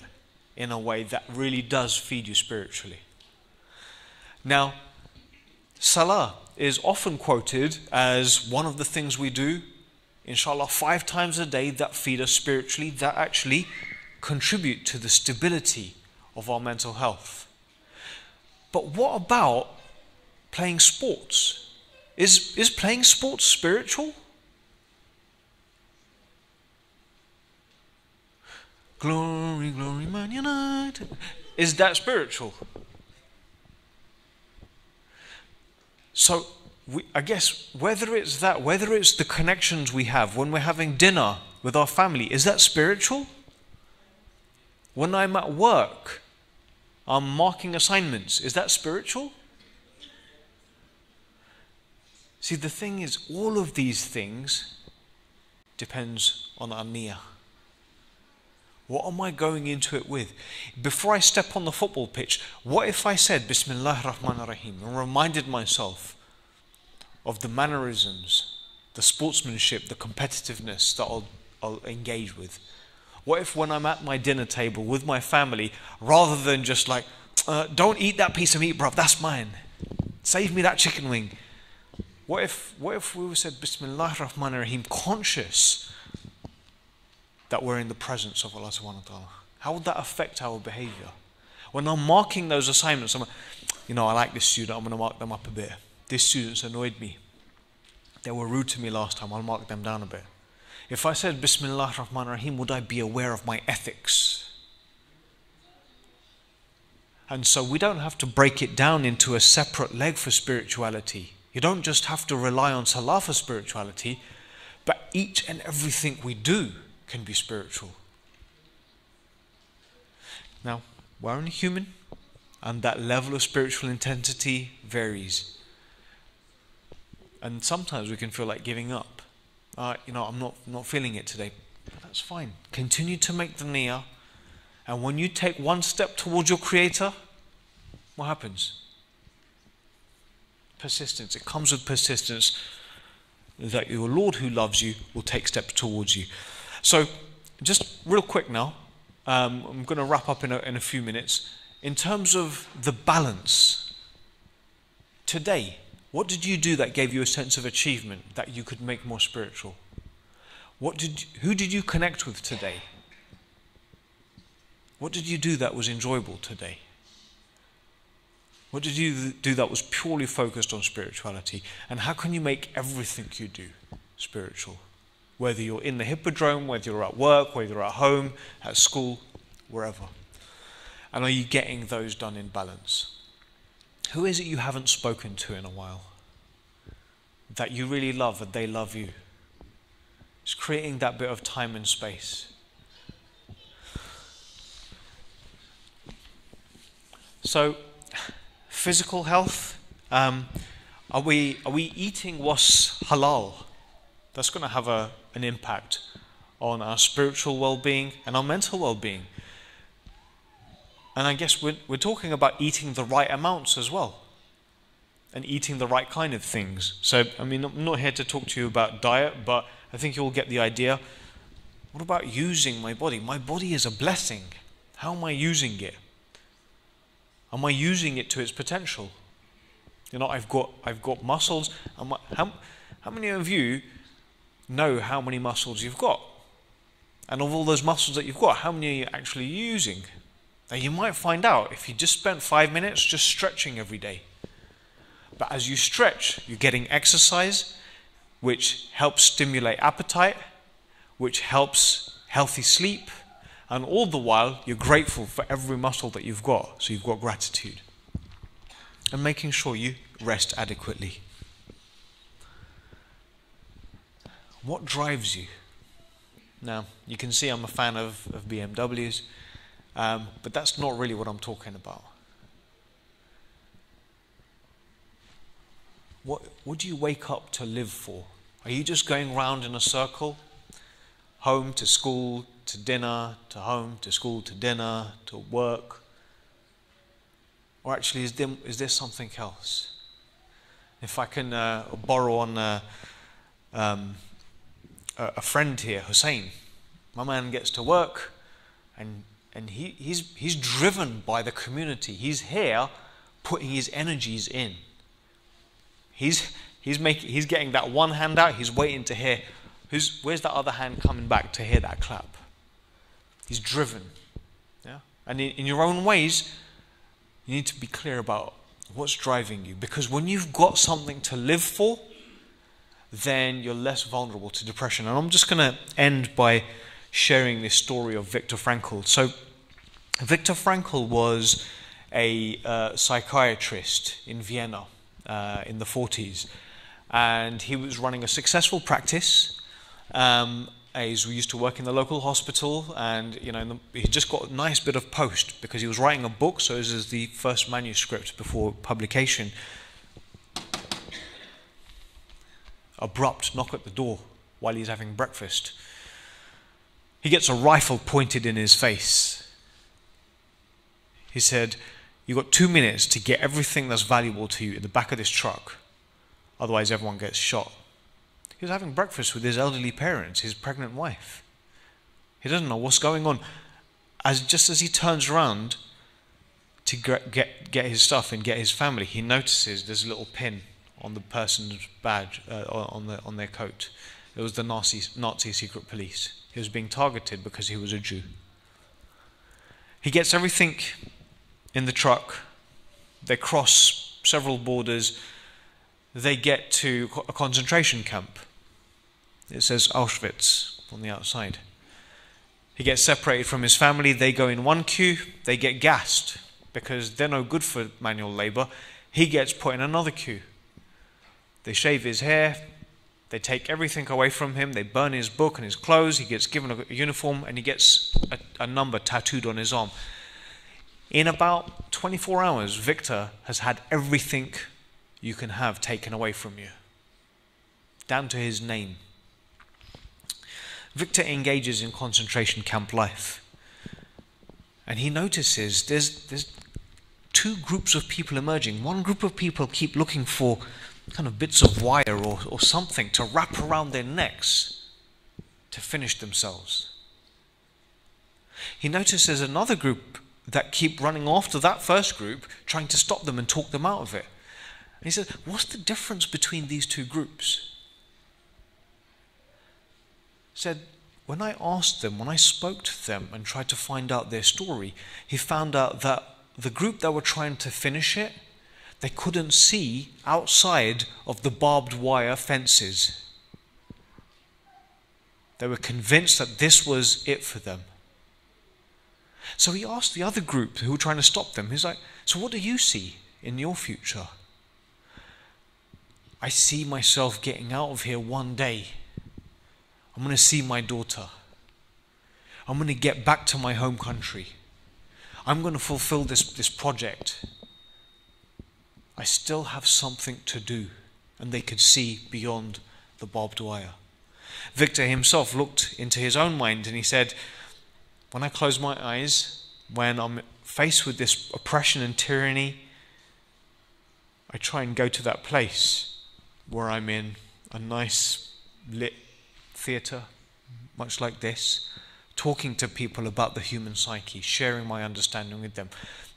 in a way that really does feed you spiritually. Now, Salah is often quoted as one of the things we do, inshallah, 5 times a day that feed us spiritually, that actually contribute to the stability of our mental health. But what about playing sports? Is playing sports spiritual? Glory, glory, Man United. Is that spiritual? So, I guess whether it's that, whether it's the connections we have when we're having dinner with our family, is that spiritual? When I'm at work, I'm marking assignments, is that spiritual? See, the thing is, all of these things depends on our niyyah. What am I going into it with? Before I step on the football pitch, what if I said Bismillahir Rahmanir Rahim and reminded myself of the mannerisms, the sportsmanship, the competitiveness that I'll engage with? What if when I'm at my dinner table with my family, rather than just like, don't eat that piece of meat, bruv, that's mine. Save me that chicken wing. What if we said Bismillahir Rahmanir Rahim, conscious that we're in the presence of Allah subhanahu wa ta'ala? How would that affect our behavior? When I'm marking those assignments, I like this student, I'm going to mark them up a bit. This student's annoyed me. They were rude to me last time, I'll mark them down a bit. If I said Bismillah ar-Rahman ar-Rahim, would I be aware of my ethics? And so we don't have to break it down into a separate leg for spirituality. You don't just have to rely on Salah for spirituality, but each and everything we do can be spiritual. Now, we're only human, and that level of spiritual intensity varies. And sometimes we can feel like giving up. I'm not feeling it today. But that's fine. Continue to make the niyyah. And when you take one step towards your Creator, what happens? Persistence. It comes with persistence that your Lord who loves you will take steps towards you. So, just real quick now, I'm going to wrap up in a few minutes. In terms of the balance, today, what did you do that gave you a sense of achievement that you could make more spiritual? Who did you connect with today? What did you do that was enjoyable today? What did you do that was purely focused on spirituality? And how can you make everything you do spiritual? Whether you're in the hippodrome, whether you're at work, whether you're at home, at school, wherever. And are you getting those done in balance? Who is it you haven't spoken to in a while? That you really love and they love you? It's creating that bit of time and space. So, physical health. Are we eating what's halal? That's going to have an impact on our spiritual well-being and our mental well-being. And I guess we're talking about eating the right amounts as well. And eating the right kind of things. So, I'm not here to talk to you about diet, but I think you'll get the idea. What about using my body? My body is a blessing. How am I using it? Am I using it to its potential? I've got muscles. How many of you know how many muscles you've got? And of all those muscles that you've got, how many are you actually using? Now you might find out if you just spent 5 minutes just stretching every day. But as you stretch, you're getting exercise, which helps stimulate appetite, which helps healthy sleep, and all the while you're grateful for every muscle that you've got, so you've got gratitude. And making sure you rest adequately. What drives you? Now, you can see I'm a fan of BMWs, but that's not really what I'm talking about. What do you wake up to live for? Are you just going round in a circle? Home to school, to dinner, to home, to school, to dinner, to work? Or actually, is there something else? If I can borrow on a friend here, Hussein. My man gets to work, and he's driven by the community. He's here putting his energies in. He's getting that one hand out. He's waiting to hear where's that other hand coming back to hear that clap. He's driven. Yeah, and in your own ways, you need to be clear about what's driving you, because when you've got something to live for, then you're less vulnerable to depression. And I'm just going to end by sharing this story of Viktor Frankl. So, Viktor Frankl was a psychiatrist in Vienna in the 40s, and he was running a successful practice. He used to work in the local hospital, and he just got a nice bit of post because he was writing a book. So this is the first manuscript before publication. Abrupt knock at the door while he's having breakfast. He gets a rifle pointed in his face. He said, "You've got 2 minutes to get everything that's valuable to you in the back of this truck. Otherwise everyone gets shot." He was having breakfast with his elderly parents, his pregnant wife. He doesn't know what's going on. Just as he turns around to get his stuff and get his family, he notices there's a little pin on the person's badge, on their coat. It was the Nazi secret police. He was being targeted because he was a Jew. He gets everything in the truck. They cross several borders. They get to a concentration camp. It says Auschwitz on the outside. He gets separated from his family. They go in one queue. They get gassed because they're no good for manual labor. He gets put in another queue. They shave his hair. They take everything away from him. They burn his book and his clothes. He gets given a uniform, and he gets a number tattooed on his arm. In about 24 hours, Victor has had everything you can have taken away from you, down to his name. Victor engages in concentration camp life, and he notices there's two groups of people emerging. One group of people keep looking for kind of bits of wire or something to wrap around their necks to finish themselves. He notices another group that keep running after that first group, trying to stop them and talk them out of it. And he says, what's the difference between these two groups? He said, when I asked them, when I spoke to them and tried to find out their story, he found out that the group that were trying to finish it, they couldn't see outside of the barbed wire fences. They were convinced that this was it for them. So he asked the other group who were trying to stop them, he's like, so what do you see in your future? I see myself getting out of here one day. I'm going to see my daughter. I'm going to get back to my home country. I'm going to fulfill this project. I still have something to do. And they could see beyond the barbed wire. Victor himself looked into his own mind and he said, when I close my eyes, when I'm faced with this oppression and tyranny, I try and go to that place where I'm in a nice lit theatre, much like this, talking to people about the human psyche, sharing my understanding with them,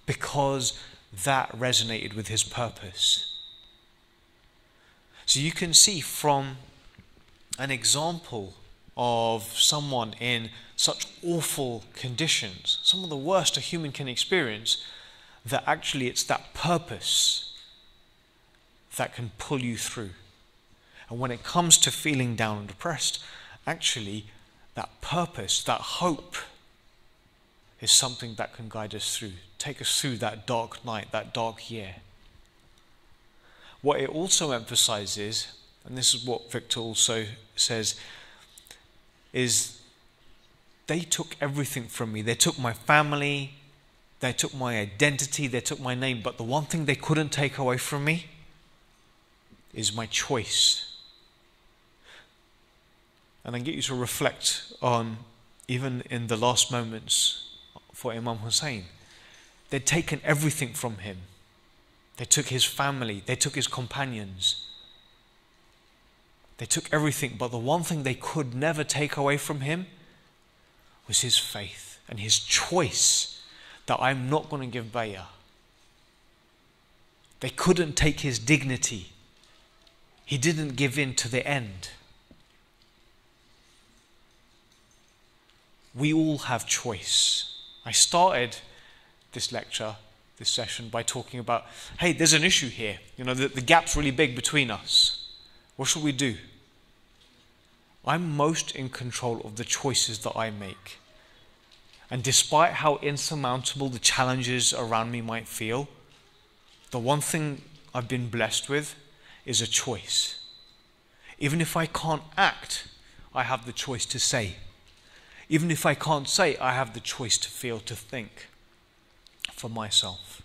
because that resonated with his purpose. So you can see from an example of someone in such awful conditions, some of the worst a human can experience, that actually it's that purpose that can pull you through. And when it comes to feeling down and depressed, actually that purpose, that hope is something that can guide us through, take us through that dark night, that dark year. What it also emphasizes, and this is what Victor also says, is they took everything from me. They took my family, they took my identity, they took my name, but the one thing they couldn't take away from me is my choice. And I get you to reflect on, even in the last moments for Imam Hussein, they'd taken everything from him. They took his family, they took his companions. They took everything, but the one thing they could never take away from him was his faith and his choice that I'm not going to give bay'ah. They couldn't take his dignity. He didn't give in to the end. We all have choice. I started this lecture, this session, by talking about, hey, there's an issue here. You know, the gap's really big between us. What should we do? I'm most in control of the choices that I make. And despite how insurmountable the challenges around me might feel, the one thing I've been blessed with is a choice. Even if I can't act, I have the choice to say. Even if I can't say, I have the choice to feel, to think for myself.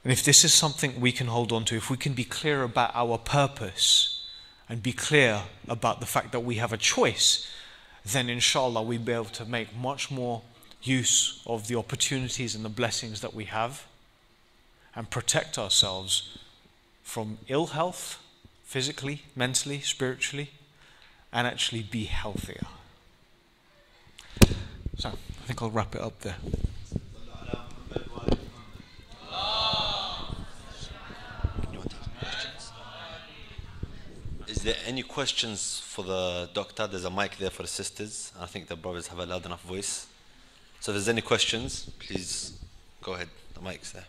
And if this is something we can hold on to, if we can be clear about our purpose and be clear about the fact that we have a choice, then inshallah we'll be able to make much more use of the opportunities and the blessings that we have and protect ourselves from ill health, physically, mentally, spiritually, and actually be healthier. So, I think I'll wrap it up there. Is there any questions for the doctor? There's a mic there for the sisters. I think the brothers have a loud enough voice. So if there's any questions, please go ahead. The mic's there.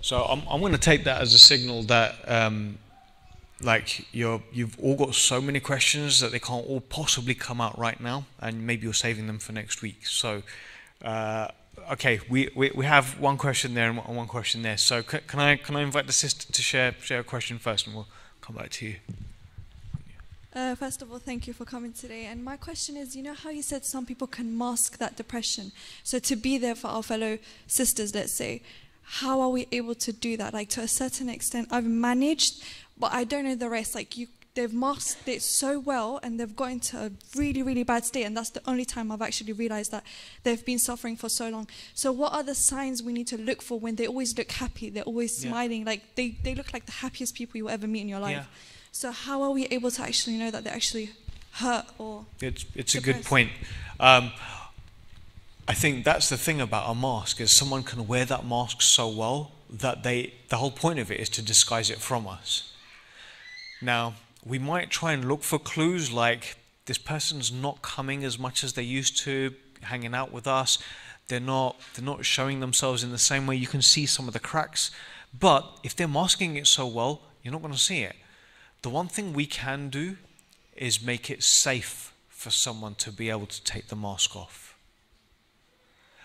So I'm going to take that as a signal that like you've all got so many questions that they can't all possibly come out right now, and maybe you're saving them for next week. So okay, we have one question there and one question there. So can I invite the sister to share a question first, and we'll come back to you. First of all, thank you for coming today. And my question is, you know how you said some people can mask that depression? So to be there for our fellow sisters, let's say, how are we able to do that? Like, to a certain extent, I've managed, but I don't know the rest. Like, they've masked it so well, and they've got into a really, really bad state, and that's the only time I've actually realized that they've been suffering for so long. So what are the signs we need to look for when they always look happy, they're always smiling, like they look like the happiest people you'll ever meet in your life? Yeah. So how are we able to actually know that they're actually hurt or It's a good point. I think that's the thing about a mask, is someone can wear that mask so well that the whole point of it is to disguise it from us. Now, we might try and look for clues like, this person's not coming as much as they used to, hanging out with us. They're not showing themselves in the same way. You can see some of the cracks. But if they're masking it so well, you're not going to see it. The one thing we can do is make it safe for someone to be able to take the mask off.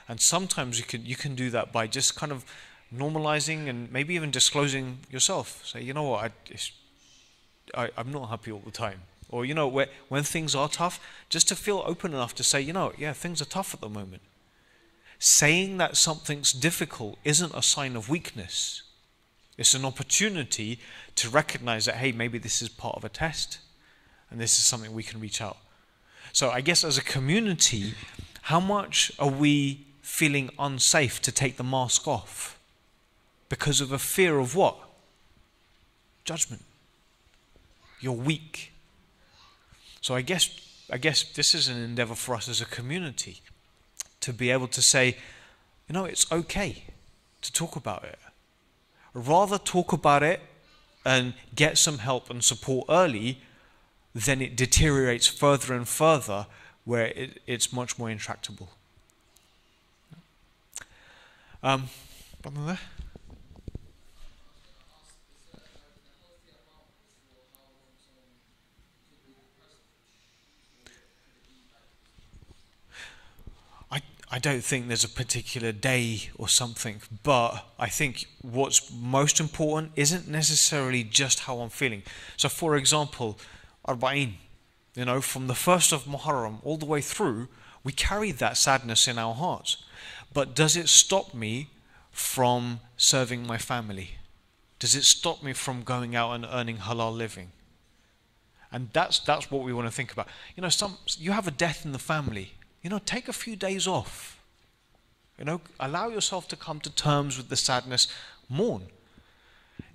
And sometimes you can do that by just kind of normalizing and maybe even disclosing yourself. Say, you know what, I'm not happy all the time. Or, you know, when things are tough, just to feel open enough to say, you know, yeah, things are tough at the moment. Saying that something's difficult isn't a sign of weakness. It's an opportunity to recognize that, hey, maybe this is part of a test, and this is something we can reach out. So I guess as a community, how much are we feeling unsafe to take the mask off? Because of a fear of what? Judgment. You're weak. So I guess this is an endeavor for us as a community. to be able to say, you know, it's okay to talk about it. Rather talk about it and get some help and support early than it deteriorates further and further where it's much more intractable. Brother there? I don't think there's a particular day or something, but I think what's most important isn't necessarily just how I'm feeling. So for example, Arba'in, you know, from the 1st of Muharram all the way through, we carry that sadness in our hearts. But does it stop me from serving my family? Does it stop me from going out and earning halal living? And that's what we want to think about. You know, you have a death in the family. You know, take a few days off. You know, allow yourself to come to terms with the sadness, mourn.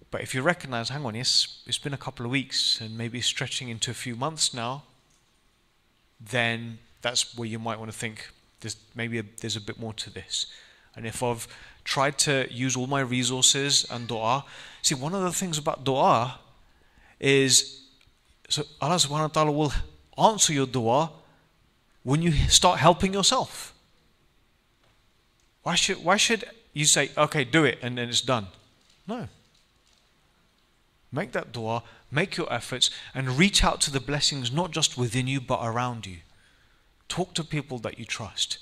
But if you recognize, hang on, yes, it's been a couple of weeks and maybe stretching into a few months now, then that's where you might want to think, there's a bit more to this. And if I've tried to use all my resources and dua, see, one of the things about dua is, so Allah subhanahu wa ta'ala will answer your dua when you start helping yourself. Why should you say, okay, do it, and then it's done? No. Make that dua, make your efforts, and reach out to the blessings not just within you, but around you. Talk to people that you trust.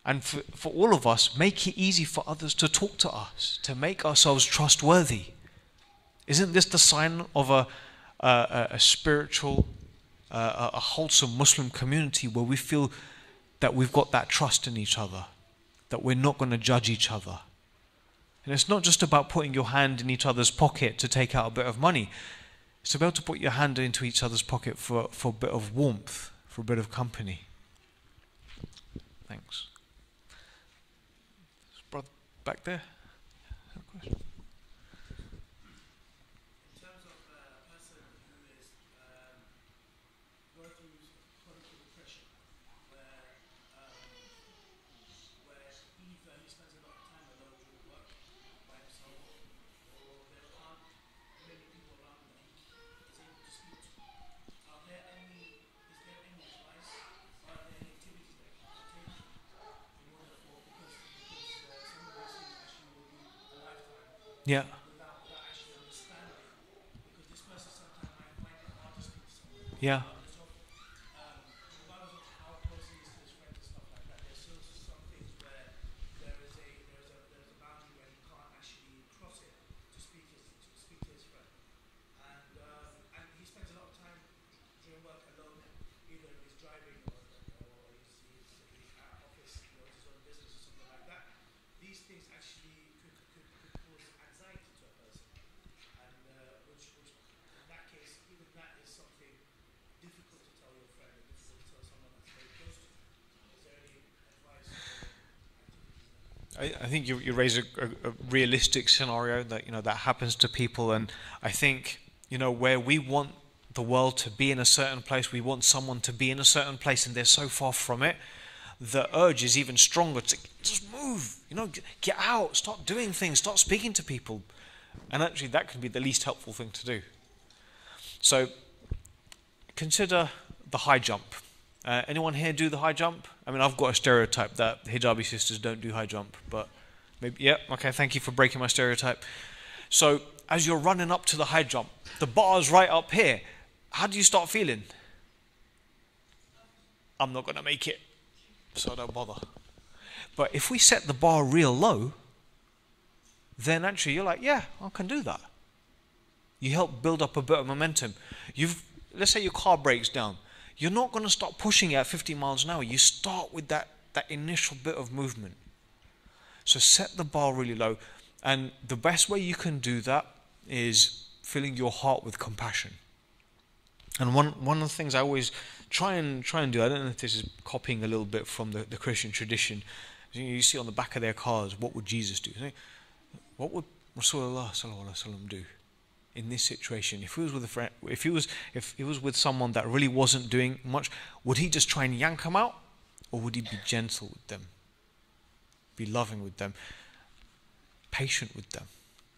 And for all of us, make it easy for others to talk to us, to make ourselves trustworthy. Isn't this the sign of a spiritual, a wholesome Muslim community where we feel that we've got that trust in each other, that we're not going to judge each other? And it's not just about putting your hand in each other's pocket to take out a bit of money. It's about to put your hand into each other's pocket for a bit of warmth, for a bit of company. Thanks. Brother back there. Have a question? Yeah. Yeah. I think you raise a realistic scenario that, you know, that happens to people, and I think, you know, where we want the world to be in a certain place, we want someone to be in a certain place, and they're so far from it, the urge is even stronger to just move, you know, get out, start doing things, start speaking to people, and actually that can be the least helpful thing to do. So consider the high jump. Anyone here do the high jump? I mean, I've got a stereotype that hijabi sisters don't do high jump, but maybe, yeah, okay, thank you for breaking my stereotype. So as you're running up to the high jump, the bar's right up here. How do you start feeling? I'm not going to make it, so don't bother. But if we set the bar real low, then actually you're like, yeah, I can do that. You help build up a bit of momentum. Let's say your car breaks down. You're not going to start pushing it at 50 miles an hour. You start with that initial bit of movement. So set the bar really low. And the best way you can do that is filling your heart with compassion. And one of the things I always try and do, I don't know if this is copying a little bit from the Christian tradition. You see on the back of their cars, what would Jesus do? What would Rasulullah sallallahu alaihi wasallam do in this situation? If he was with a friend, if he was with someone that really wasn't doing much, would he just try and yank them out, or would he be gentle with them? be loving with them, patient with them,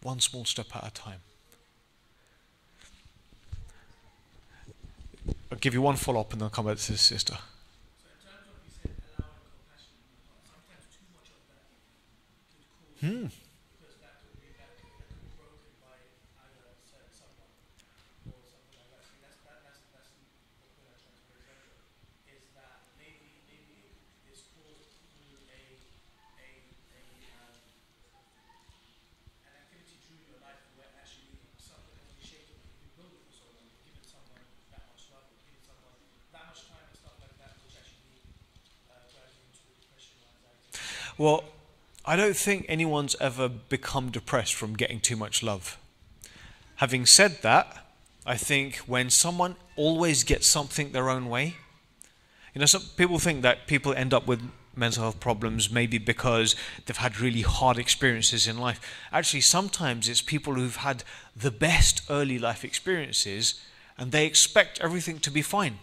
one small step at a time. I'll give you one follow-up and then I'll come back to this sister. Well, I don't think anyone's ever become depressed from getting too much love. Having said that, I think when someone always gets something their own way, you know, some people think that people end up with mental health problems maybe because they've had really hard experiences in life. Actually, sometimes it's people who've had the best early life experiences and they expect everything to be fine.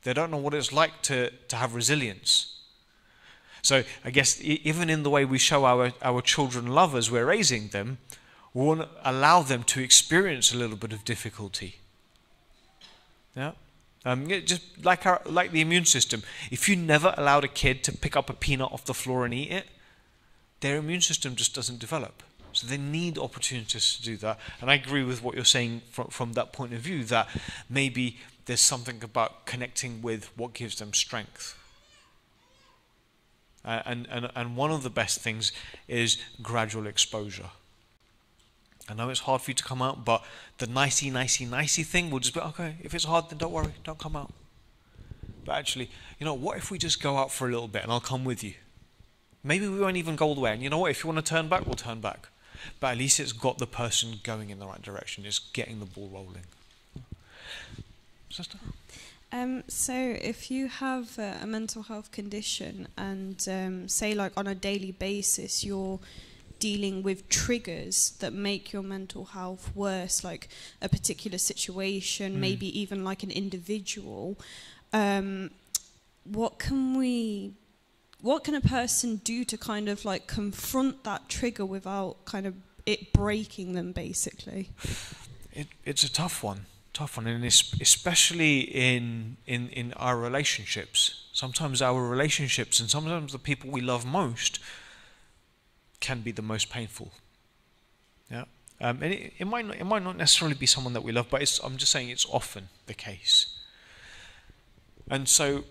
They don't know what it's like to have resilience. So I guess even in the way we show our children love as we're raising them, we want to allow them to experience a little bit of difficulty. Yeah, just like the immune system. If you never allowed a kid to pick up a peanut off the floor and eat it, their immune system just doesn't develop. So they need opportunities to do that. And I agree with what you're saying from that point of view, that maybe there's something about connecting with what gives them strength. And one of the best things is gradual exposure. I know it's hard for you to come out, but the nicey thing will just be, okay, if it's hard, then don't worry, don't come out. But actually, you know, what if we just go out for a little bit and I'll come with you? Maybe we won't even go all the way. And you know what, if you want to turn back, we'll turn back. But at least it's got the person going in the right direction. It's getting the ball rolling. Sister? So if you have a mental health condition and say like on a daily basis you're dealing with triggers that make your mental health worse, like a particular situation, maybe even like an individual, what can a person do to kind of like confront that trigger without kind of it breaking them, basically? It's a tough one, and especially in our relationships. Sometimes our relationships and sometimes the people we love most can be the most painful. Yeah, and it might not necessarily be someone that we love, but I'm just saying it's often the case. And so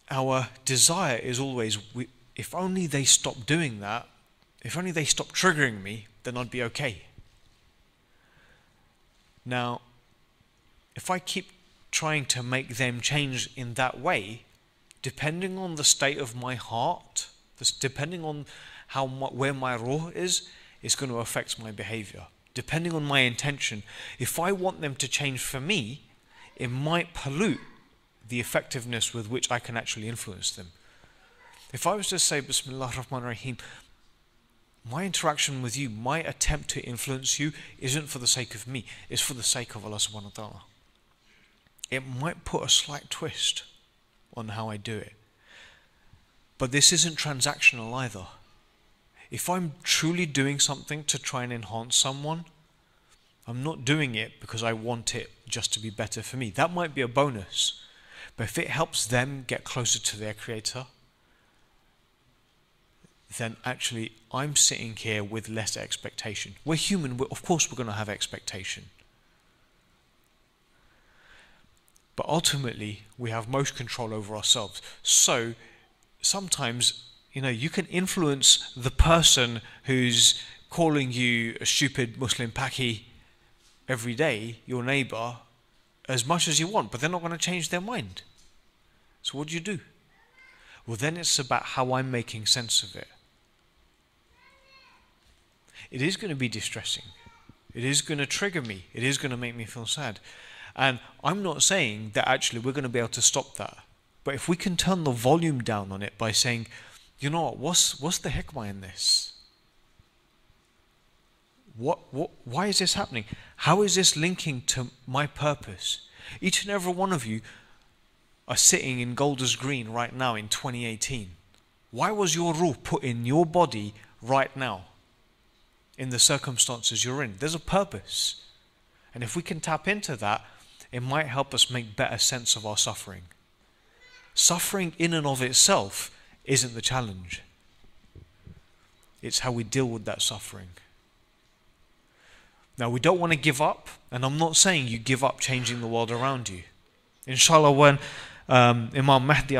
our desire is always, if only they stop doing that, if only they stop triggering me, then I'd be okay. Now, if I keep trying to make them change in that way, depending on the state of my heart, depending on where my ruh is, it's going to affect my behavior. Depending on my intention, if I want them to change for me, it might pollute the effectiveness with which I can actually influence them. If I was to say, Bismillah ar-Rahman ar-Rahim, my interaction with you, my attempt to influence you isn't for the sake of me, it's for the sake of Allah subhanahu wa ta'ala. It might put a slight twist on how I do it. But this isn't transactional either. If I'm truly doing something to try and enhance someone, I'm not doing it because I want it just to be better for me. That might be a bonus. But if it helps them get closer to their Creator, then actually I'm sitting here with less expectation. We're human, of course we're going to have expectation. But ultimately, we have most control over ourselves. So sometimes, you know, you can influence the person who's calling you a stupid Muslim Paki every day, your neighbor, as much as you want, but they're not going to change their mind. So what do? Well, then it's about how I'm making sense of it. It is going to be distressing. It is going to trigger me. It is going to make me feel sad. And I'm not saying that actually we're going to be able to stop that. But if we can turn the volume down on it by saying, you know what, what's the hikmah in this? Why is this happening? How is this linking to my purpose? Each and every one of you are sitting in Golders Green right now in 2018. Why was your ruh put in your body right now, in the circumstances you're in? There's a purpose. And if we can tap into that, it might help us make better sense of our suffering. Suffering in and of itself isn't the challenge. It's how we deal with that suffering. Now, we don't want to give up, and I'm not saying you give up changing the world around you. Inshallah, when Imam Mahdi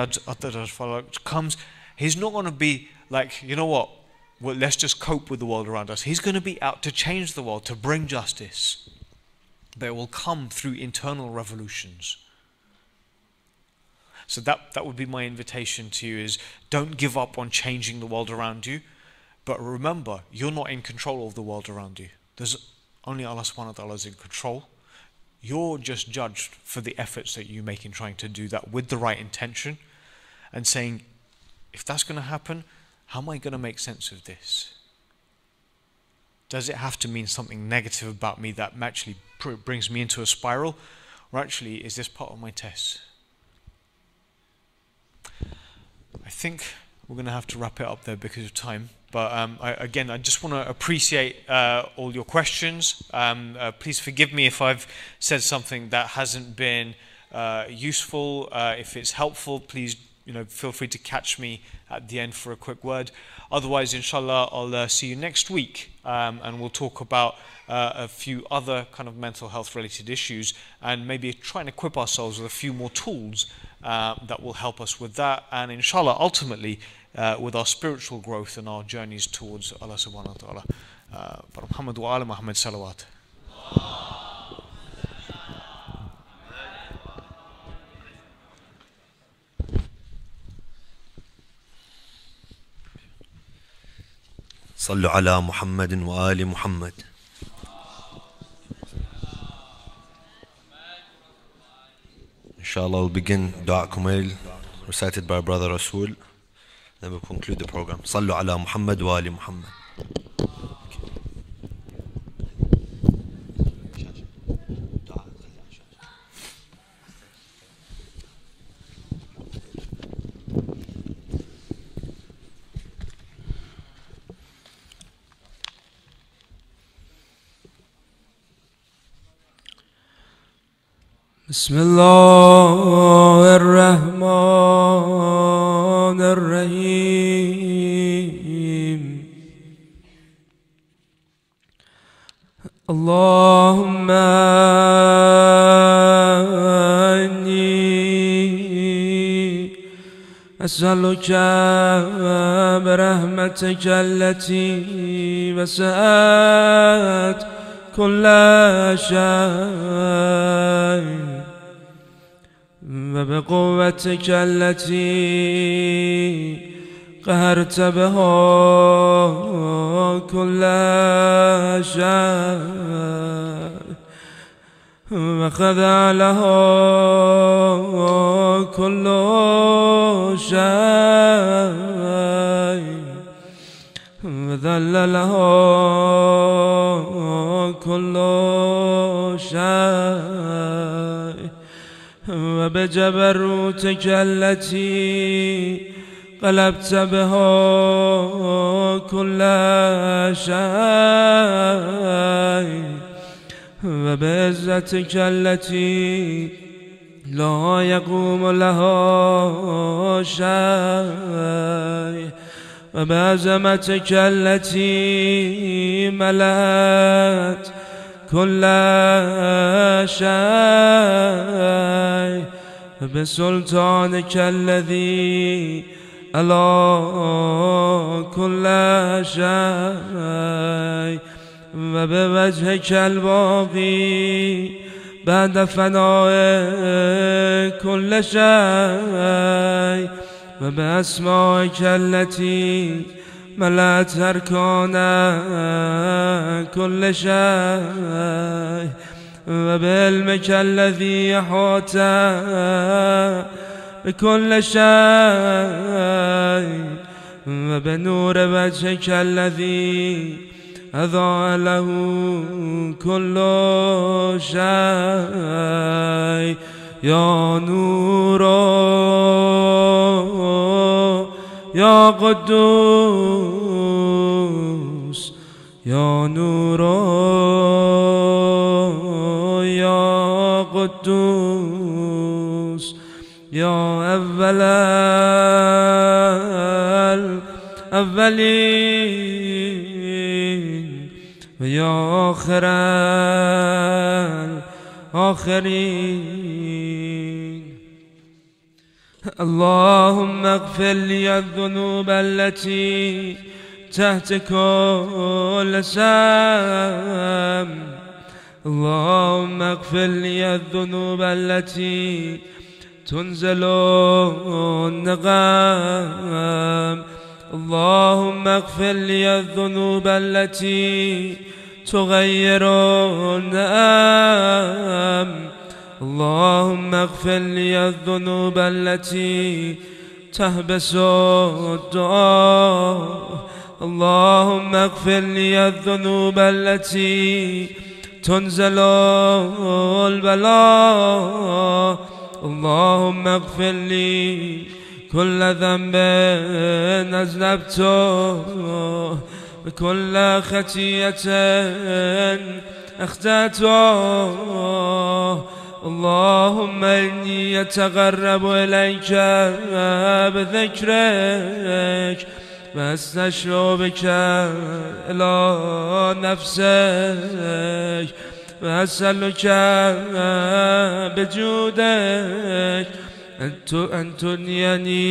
comes, he's not going to be like, you know what, well, let's just cope with the world around us. He's going to be out to change the world, to bring justice. But it will come through internal revolutions. So that would be my invitation to you, is don't give up on changing the world around you. But remember, you're not in control of the world around you. There's only Allah subhanahu wa ta'ala is in control. You're just judged for the efforts that you make in trying to do that with the right intention, and saying, if that's going to happen, how am I going to make sense of this? Does it have to mean something negative about me that actually brings me into a spiral? Or actually, is this part of my test? I think we're going to have to wrap it up there because of time. But I just want to appreciate all your questions. Please forgive me if I've said something that hasn't been useful. If it's helpful, please feel free to catch me at the end for a quick word. Otherwise, inshallah, I'll see you next week, and we'll talk about a few other kind of mental health related issues, and maybe try and equip ourselves with a few more tools that will help us with that, and inshallah, ultimately, with our spiritual growth and our journeys towards Allah subhanahu wa ta'ala. Muhammad wa ala Muhammad salawat. صلوا على محمد وآل محمد. Inshallah, we'll begin Dua Kumail recited by Brother Rasool. Then we'll conclude the program. صلوا على محمد وآل محمد. بسم الله الرحمن الرحيم اللهم إني أسألك برحمتك التي وسعت كل شيء وبقوتك التي قهرت بها كل شيء وخضع لها كل شيء وذل لها كل شيء وبجبروتك التي قلبت بها كل شيء وبعزتك التي لا يقوم لها شيء وبعظمتك التي ملأت كل شيء وبسلطانك الذي على كل شيء وبوجهك الباقي بعد فناء كل شيء وبأسمائك التي ملأت أركان كل شيء وبعلمك الذي أحاط بكل شيء وبنور وجهك الذي أضاء له كل شيء يا نور يا قدوس يا نور يا قدوس يا أول الأولين ويا آخر الآخرين. اللهم اغفر لي الذنوب التي تحت كل سام. اللهم اغفر لي الذنوب التي تنزل النغام. اللهم اغفر لي الذنوب التي تغير النعم. اللهم اغفر لي الذنوب التي تحبس الدعاء. اللهم اغفر لي الذنوب التي تنزل البلاء. اللهم اغفر لي كل ذنب أذنبته وكل خطيئة أخطأته. اللهم إني أتقرب إليك بذكرك واستشفع بك إلى نفسك وأسألك بجودك أن تنيني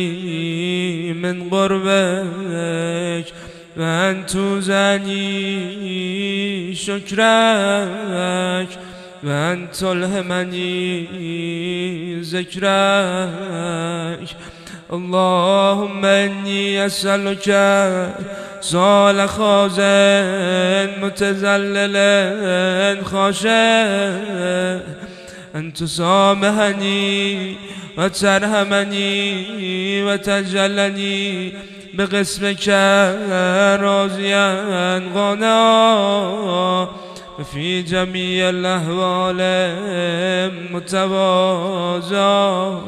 من قربك وأن توزعني شكرك وأن تلهمني ذكرك. اللهم إني أسألك سؤال خازن متذلل خاشع أن تسامحني وترحمني وتجلني بقسمك راضيا قانعا في جميع الأحوال متواضعا.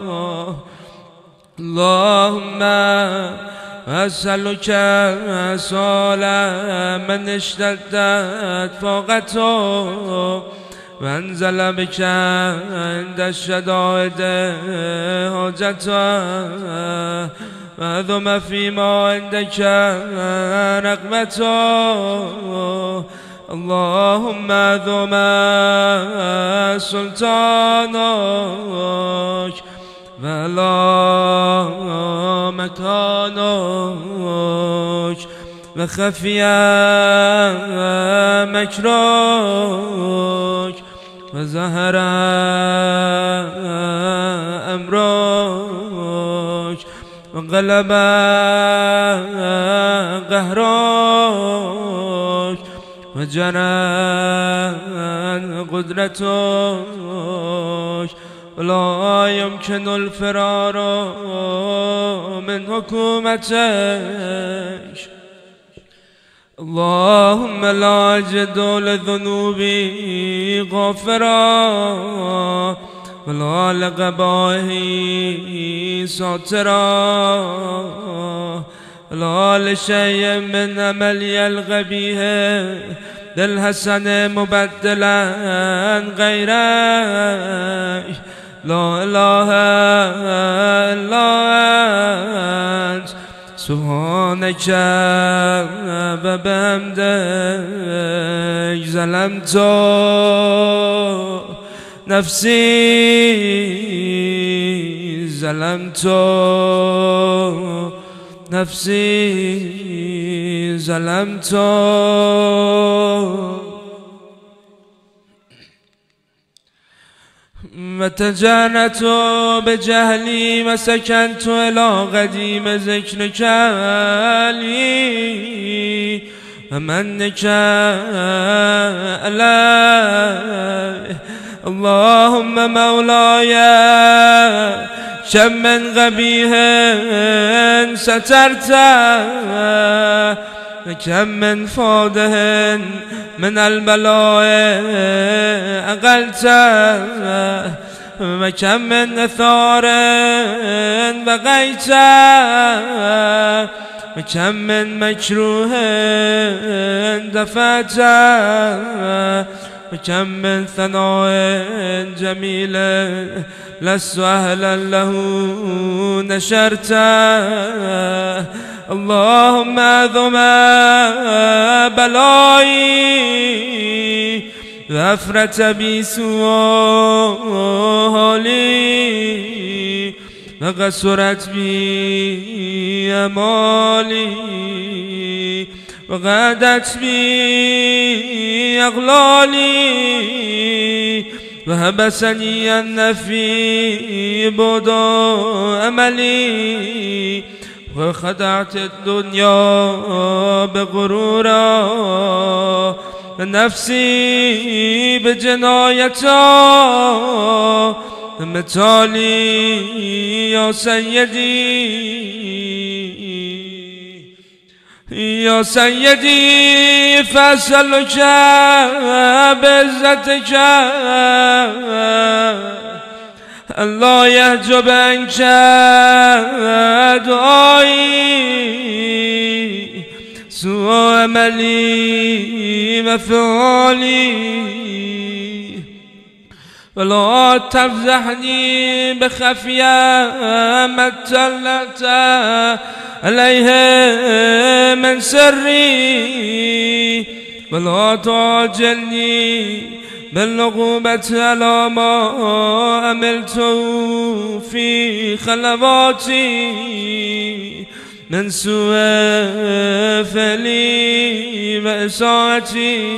اللهم أسألك سؤال من اشتدت فاقته وانزل بك عند الشدائد حاجته وعظم فيما عندك رغبته. اللهم عظم سلطانك ولا مكانك وخفي مكرك وظهر أمرك وغلب قهرك وجرى قدرتك ولا يمكن الفرار من حكومتك. اللهم لا أجد لذنوبي غافرا ولا لقبائحي ساترا ولا لشيء من عملي القبيح للحسن مبدلا غيرك. لا إله إلا أنت سبحانك وبحمدك ظلمت نفسي ظلمت نفسي ظلمت. وتجانت بجهلي وسكنت إلى قديم ذكرك لي ومنك علي. اللهم مولاي كم من قبيح سترته وكم من فاضح من البلاء أقلته وكم من نثار بقيته وكم من مكروه دفعته وكم من ثناء جميل لست أهلا له نشرته اللهم أعظم بلائي وأفرت بي سؤالي وقصرت بي أمالي وغادت بي أغلالي وهبسني النفي بعد أملي وخدعت الدنيا بغرورا ونفسي بجنايتا متالي يا سيدي فأسألك بعزتك الله يحجب عنك دعائي سوء أملي وفعالي ولا تفزحني بخفية ما اطلعت عليه من سري ولا تعجلني بالعقوبة على ما عملت في خلواتي من سوء فعلي وإساءتي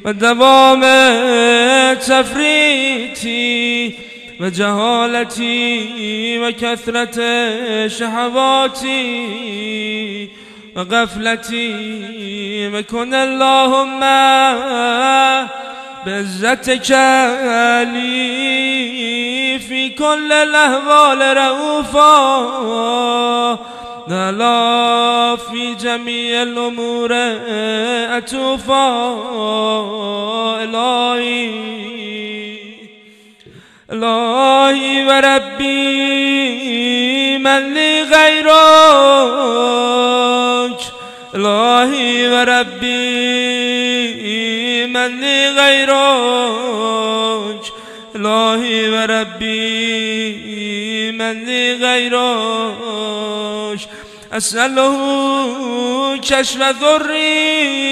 ودوام تفريطي وجهالتي وكثرة شهواتي وغفلتي وكن اللهم بعزتك لي في كل الأحوال رؤوفا لا في جميع الأمور أتوفا إلهي وربي من لي غيرك إلهي وربي من لي غيرك إلهي وربي من لي غيرك أسأله كشف ضري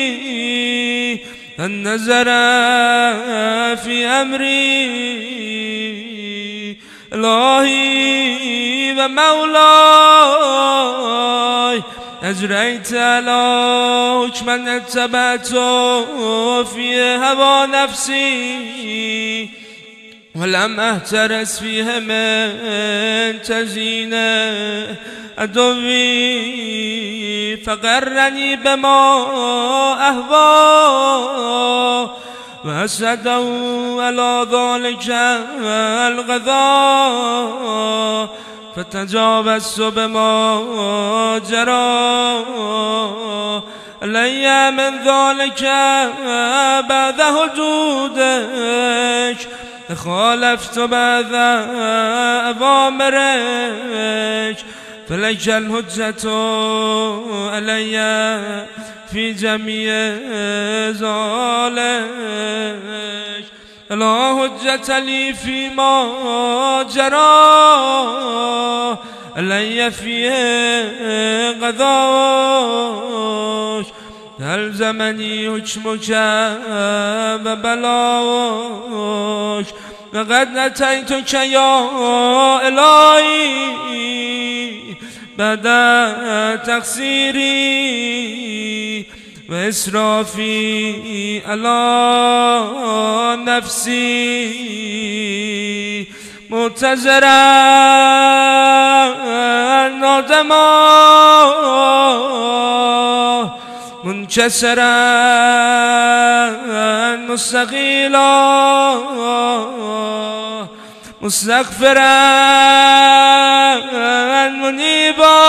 النظر في أمري إلهي ومولاي أجريت على حكم اتبعت في هوى نفسي ولم أهترس فيه من تزيين عدوي فغرني بما أهوى وأسده على ذلك الغضاء فتجاوزت بما جرى علي من ذلك بعد حدودك خالفت بعد أوامرك فلك الحجة علي في جميع ذلك لا حجة لي فيما جرى علي فيه قضاك ألزمني حكمك وبلاك وقد أتيتك يا إلهي بعد تقصيري وإسرافي على نفسي معتذرا نادما منكسرا مستقيلا مستغفرا منيبا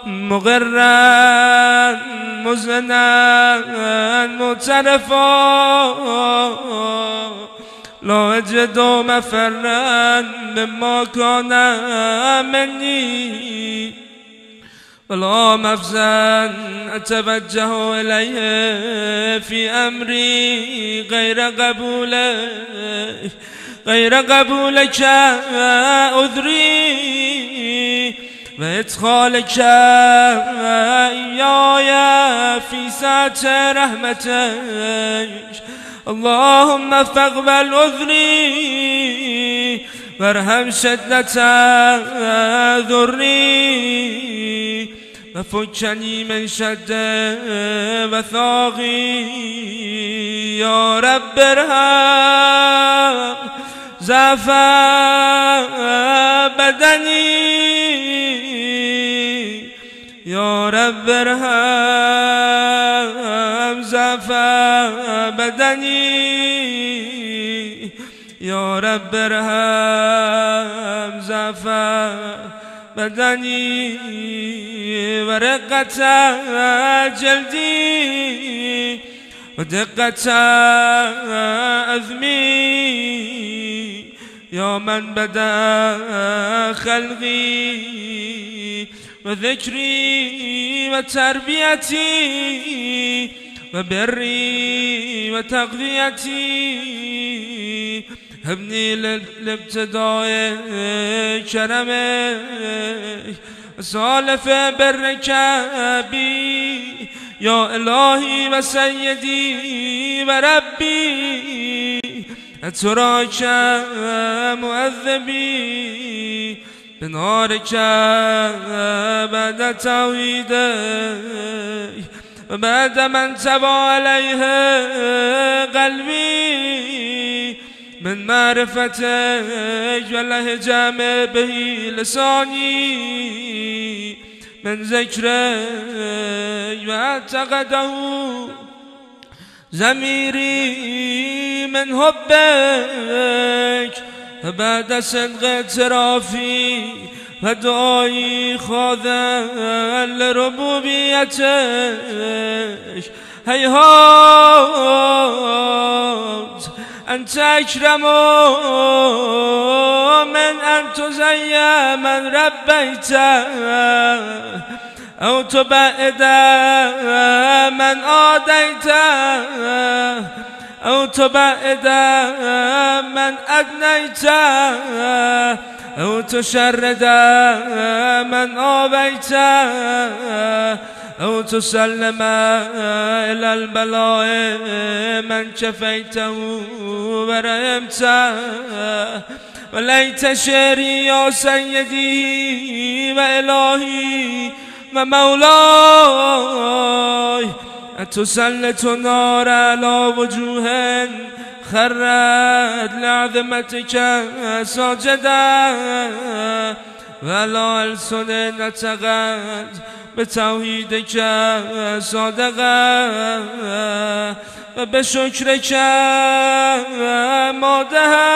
مغرا مزنا معترفا لا أجد مفرا مما كان مني ولا مفزا أتوجه إليه في أمري غير قبولك أذري وإدخالك إياي في سعة رحمتك اللهم فاقبل عذري وارحم شدة ذري وفكني من شد وثاقي يا رب ارحم ضعف بدني يا رب ارحم ضعف بدني يا رب ارحم ضعف بدني ورقة جلدي ودقة أذمي يا من بدأ خلقي وذكري وتربيتي وبري وتغذيتي هبني لابتداء كرمك وسالف برك بي يا إلهي وسيدي وربي أتراك مؤذبي بنارك بعد توحيدك وبعد من تبع عليه قلبي من معرفتك والهجام به لساني من ذكرك واعتقده ضميري من حبك وبعد صدق اعترافي ودعائي خاضع لربوبيتك هيهات أنت أكرم من أن تزيى من ربيت أو تبعد من آديت أو تبعد من أدنيت أو تشرد من آويت أو تسلم إلى البلاء من شفيته ورحمت وليت شعري يا سيدي وإلهي ومولاي أتسلط النار على وجوه خرت لعظمتك ساجدا ولا ألسن نطقت بتوحيدك صادقا وبشكرك مادها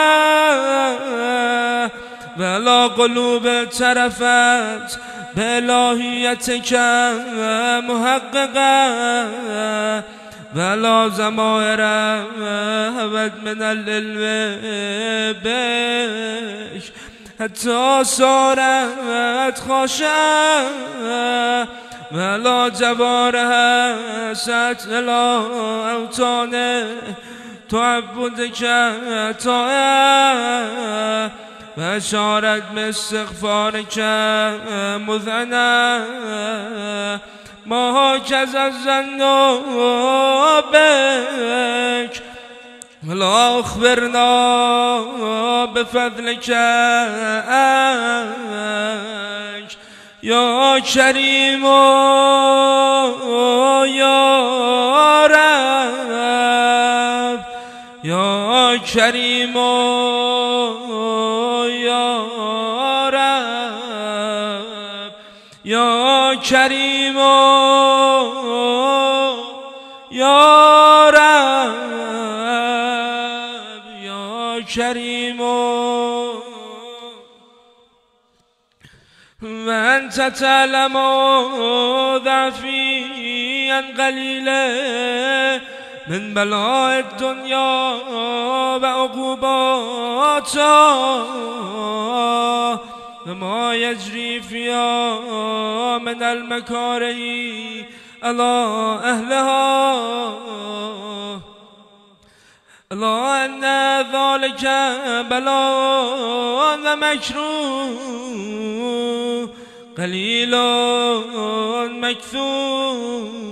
ولا قلوب اعترفت بإلهيتك محققا ولا ضمائر هبت من العلم بك حتى صارت خاشعة ولا جوارها ست إلى أوطان تعبدك طاعة وشارت باستغفارك مذعنا ما هكذا الظن بك ولا أخبرنا بفضلك يا كريم يا رب يا كريم يا رب يا كريم يا رب يا كريم وأنت تعلم ضعفي قليلا من بلاء الدنيا وعقوباتها وما يجري فيها من المكاره على أهلها ألا أن ذلك بلاء ومكروه قليل مكثور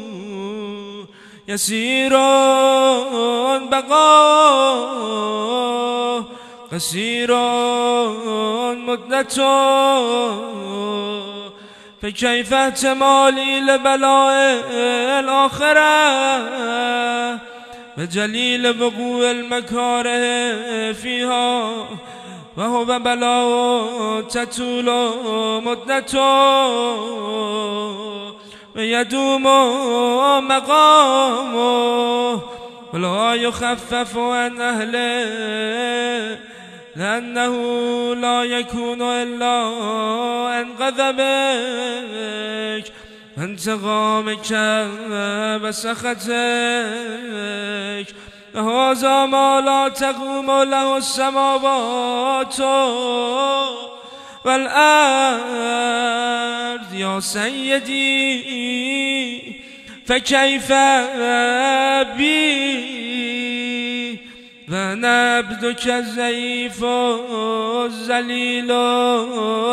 يسير بقاء قصير مدته فكيف احتمالي لبلاء الآخرة وجليل وقوع المكاره فيها وهو بلاء تطول مدته ويدوم مقامه ولا يخفف عن أهله لأنه لا يكون إلا عن غضبك وانتقامك وسخطك وهذا ما لا تقوم له السماوات والأرض يا سيدي فكيف بي وأنا عبدك الضعيف الذليل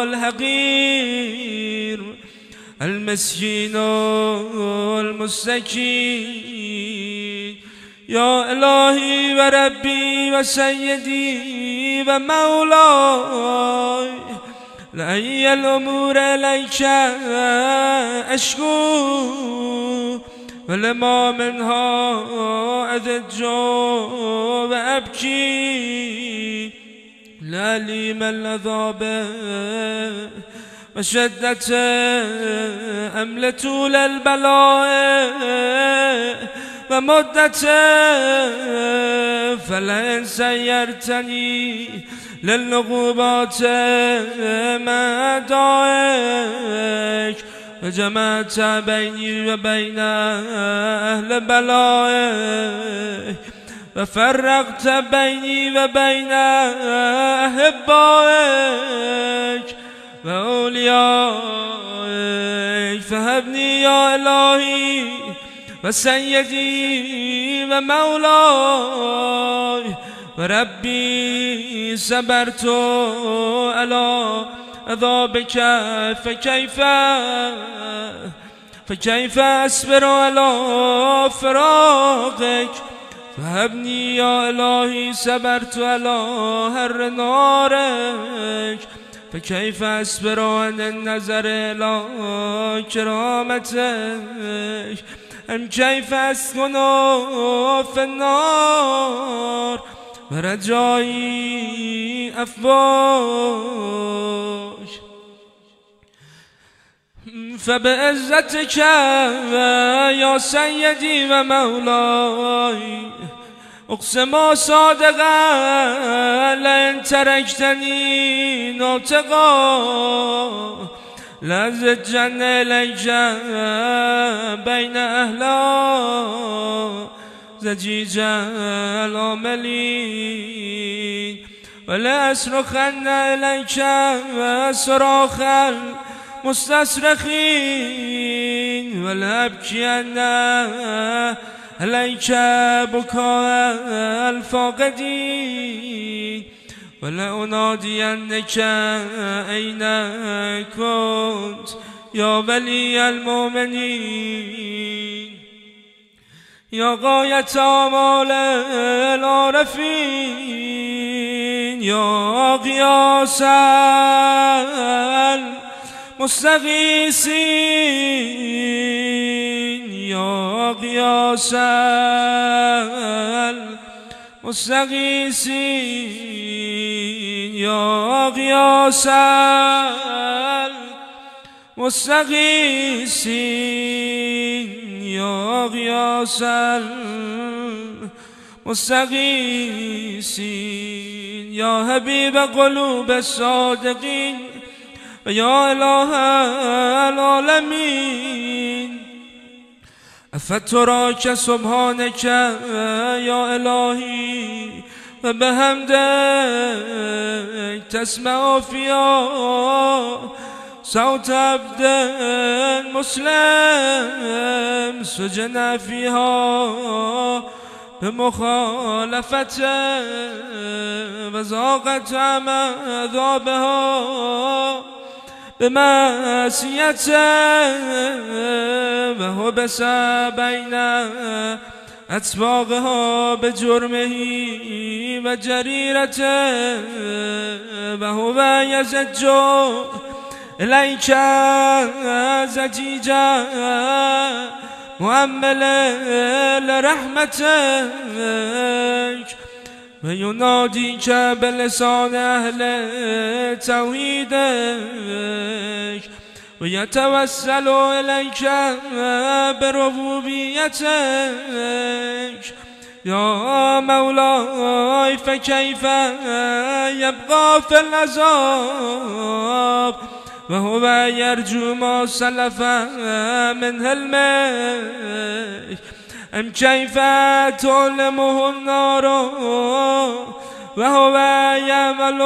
الحقير المسكين المستكين يا إلهي وربي وسيدي ومولاي لأي الأمور إليك أشكو ولما منها أذج وأبكي لا لي من العذاب وشدة أملة للبلاء ومدة فلئن سيرتني للعقوبات ما دعيك وجمعت بيني وبين أهل بلائك وفرقت بيني وبين أحبائك وأوليائك فهبني يا إلهي وسيدي ومولاي وربي صبرت على عذابك فكيف أصبر على فراقك فهبني يا إلهي صبرت على هر نارك فكيف أصبر عن النظر إلى كرامتك أم كيف أسكن في النار ورجائي أفواج فبعزتك يا سيدي ومولاي أقسم صادقا لئن تركتني ناطقا لزجن إليك بين أهلا زجيج العاملين ولا أصرخن إليك صراخ المستصرخين ولا أبكين عليك بكاء الفاقدين ولا أنادينك أين كنت يا ولي المؤمنين يا غاية آمال العارفين يا غياث المستغيثين يا غياث المستغيثين يا غياث المستغيثين يا غياث المستغيثين يا حبيب قلوب الصادقين يا إله العالمين افتراک سبحانک یا الهی و بحمدک تسمع فیها صوت عبد مسلم سجن فيها بمخالفة وذاقت عذابها بمعصية وحبس بين أسباغها بجرمه وجريرته وهو يزج إليك زجيجا مؤمل لرحمتك ويناديك بلسان أهل توحيدك ويتوسل إليك بربوبيتك يا مولاي فكيف يبقى في العذاب وهو يرجو ما سلف من هلمك أم كيف تعلمه النار وهو يعمل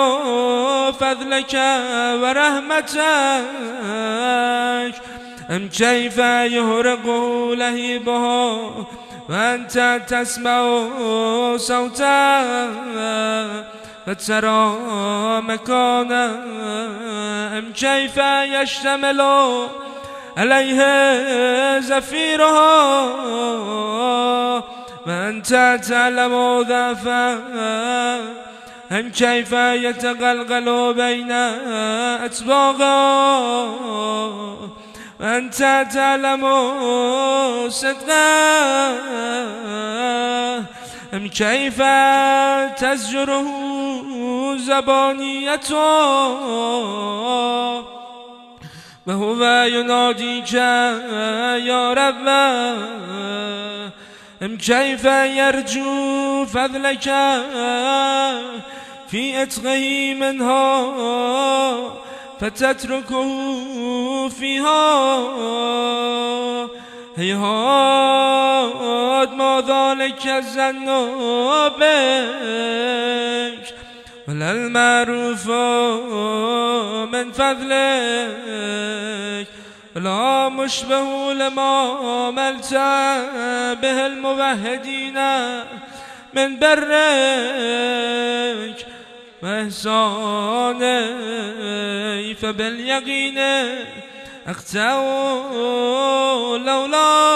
فضلك ورحمتك أم كيف يهرقه لهيبه وأنت تسمع صوته فترى مكانا أم كيف يشتمل عليه زفيرها وأنت تعلم ضعفا أم كيف يتقلقل بين أسباغه وأنت تعلم صدقه أم كيف تزجره زبانيته وهو يناديك يا رب أم كيف يرجو فضلك في إتقه منها فتتركه فيها هيهات ما ذلك الظن بك ولا المعروف من فضلك لا مشبه لما عملت به الموحدين من برك وإحساني فباليقين أقطع لولا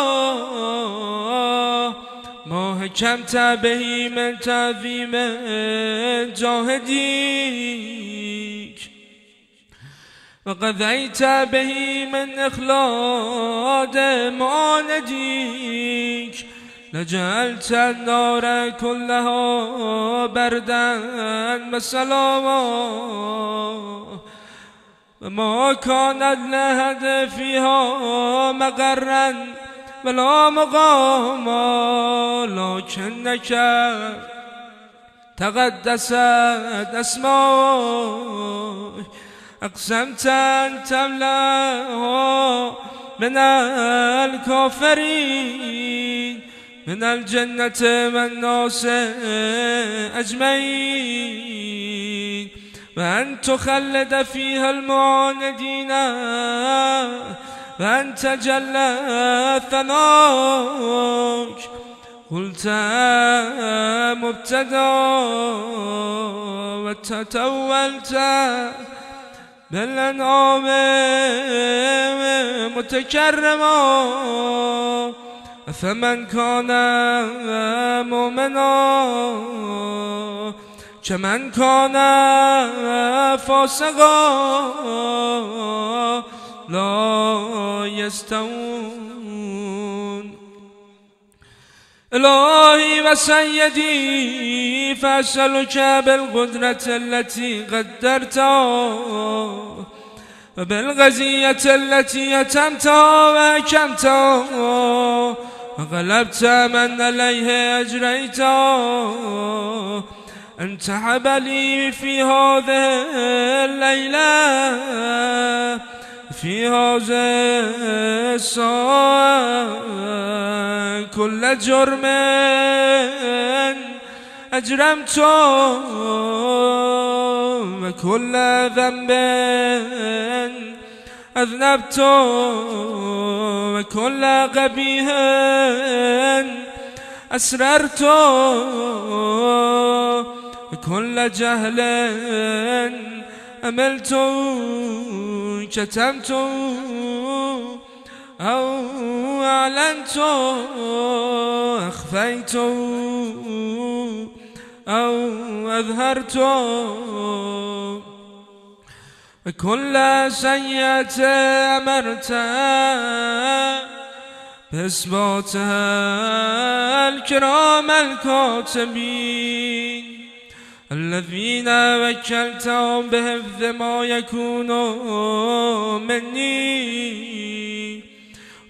ما حكمت به من تعظيم جاهديك وقضيت به من إخلاد معانديك لجعلت النار كلها بردا وسلاما وما كانت لهد فيها مقرا ولا مقاما لكنك تقدست اسماك أقسمت أن تملأها من الكافرين من الجنة والناس أجمعين وأن تخلد فيها المعاندين وأن تجلى ثناك قلت مبتدا وتتولت بالأنعام متكرما فمن كان مؤمنا كمن كان فاسقا لا يستوون إلهي وسيدي فأسألك بالقدرة التي قدرتها وبالغزية التي أتمتها وأكمتها وغلبت من عليه أجريتها أن تحب لي في هذه الليلة في هذه الساعة كل جرم أجرمت وكل ذنب أذنبت وكل قبيح أسررت وكل جهل أملت كتمت أو أعلنت أخفيت أو أظهرت وكل سيئة أمرت بإثباتها الكرام الكاتبين الذين وكلتهم بحفظ ما يكون مني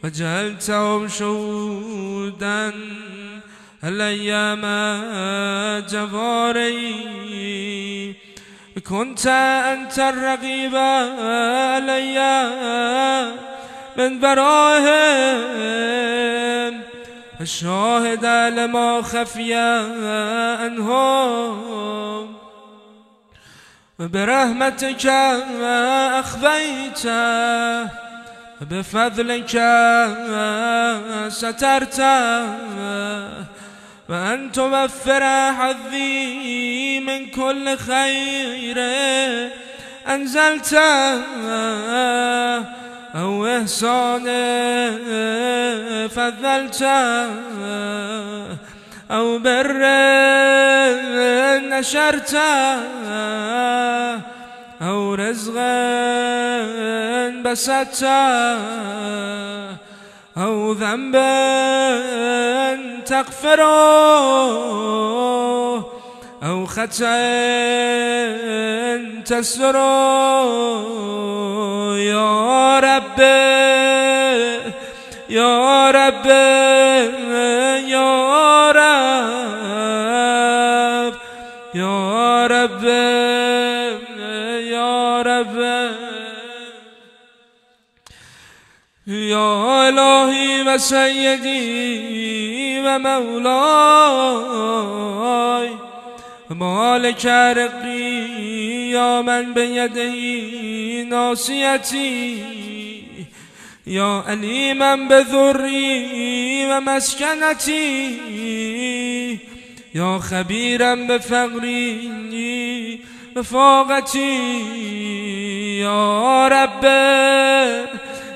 وجعلتهم شهودا الأيام جواري كنت أنت الرقيب علي من برائهم الشاهد لما خفي عنهم وبرحمتك أخفيته وبفضلك سترته وأن توفر حظي من كل خير أنزلته أو إحسان فضلته أو بر نشرته أو رزق بسطته أو ذنب تغفره أو خطأ تستره يا رب يا رب يا رب يا رب يا رب يا إلهي وسيدي ومولاي مالك رقي يا من بيده ناصيتي يا أليما بذري ومسكنتي يا خبيرا بفقري وفاقتي يا رب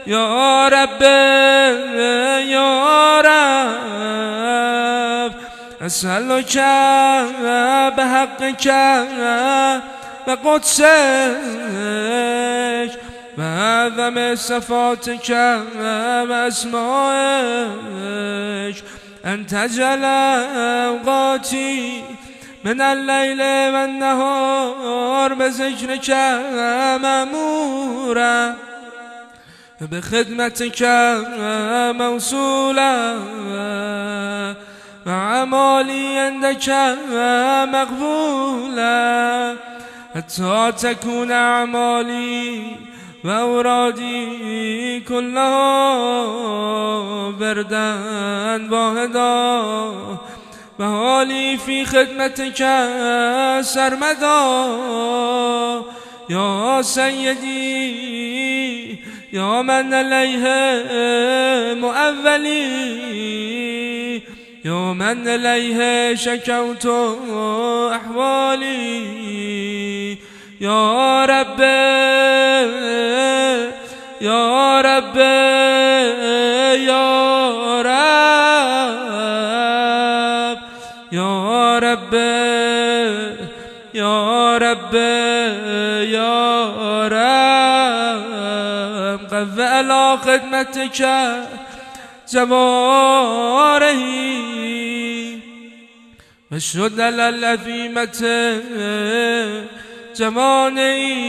يا رب يا رب أسألك بحقك وقدسك وعظم صفاتك وأسمائك أن تجعل أوقاتي من الليل والنهار بذكرك مأمورا بخدمتك موصولا وأعمالي عندك مقبولا حتى تكون أعمالي وأورادي كلها بردا واحدا وحالي في خدمتك سرمدا يا سيدي يا من عليه مؤولي يا من عليه شكوت أحوالي يا رب يا رب يا رب يا رب يا رب يا رب قف على خدمتك جوارحي واشهد على الأثيمة جماني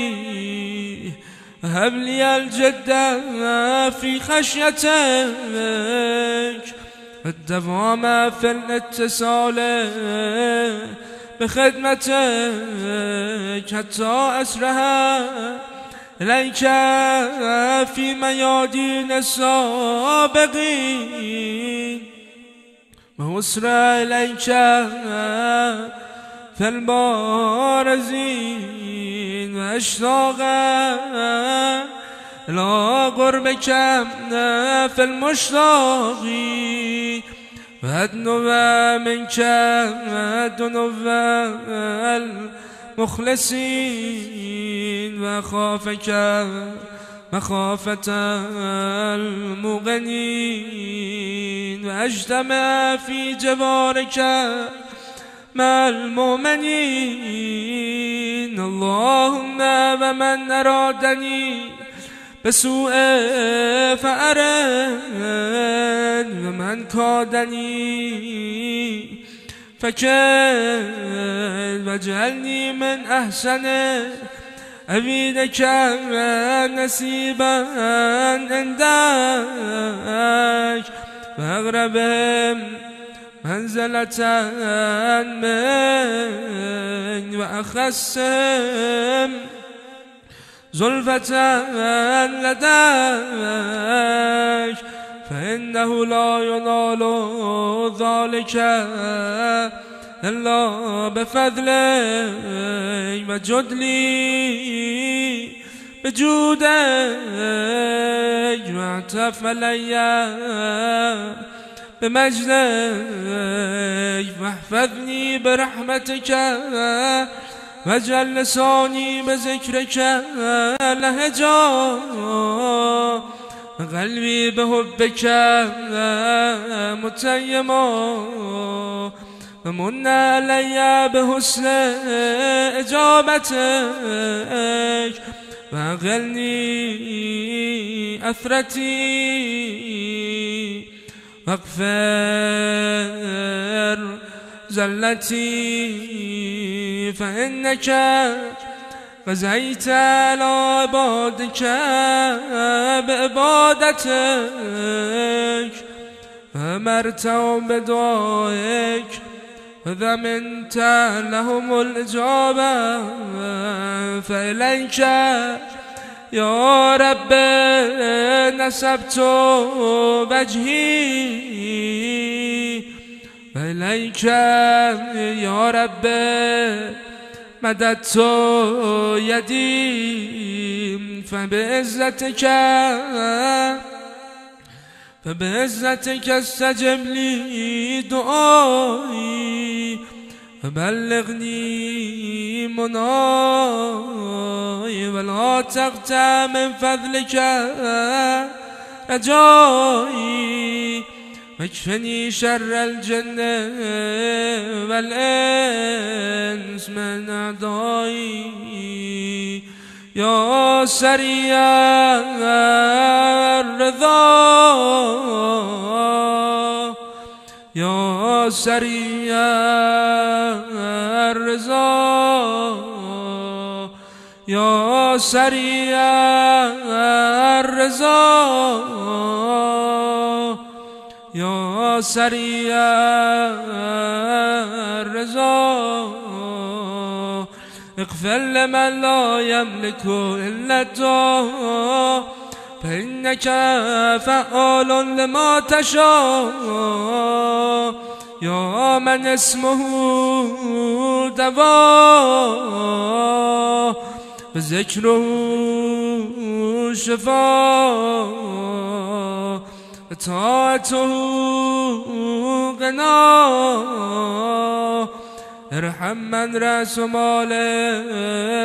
هب لي الجد في خشيتك الدوام في الاتصال بخدمتك حتى أسرها إليك في ميادين السابقين وأسر إليك في البارزين وأشتاقا إلى قربك في المشتاقين وأدنو منك دنو المخلصين وأخافك مخافة المغنين وأجتمع في جوارك مع المؤمنين. اللهم ومن أرادني بسوء فأرد ومن كادني فكد واجعلني من أحسن أبيدك نسيبا عندك وأغربهم منزلة من وأخسهم زلفة لديك فإنه لا ينال ذلك إلا بفضلك وجد لي بجودك واعتف علي بمجدك واحفظني برحمتك واجعل لساني بذكرك لهجا قلبي بحبك متيما ومن علي بحسن إجابتك وأغلني أثرتي واغفر زلتي فإنك غزيت على عبادك بعبادتك فأمرتهم بدعائك وضمنت لهم الإجابة فإليك يا رب نسبت وجهي وإليك يا رب مددت يدي فبعزتك استجب لي دعائي فبلغني مناي ولا تقطع من فضلك رجائي واكفني شر الجن والإنس من أعدائي يا سريع الرضا يا سريع الرضا يا سريع الرضا يا سريع الرضا اغفر لمن لا يملك إلا الدعاء فإنك فعال لما تشاء يا من اسمه دواء وذكره شفاء وطاعته غنى ارحم من رأس مال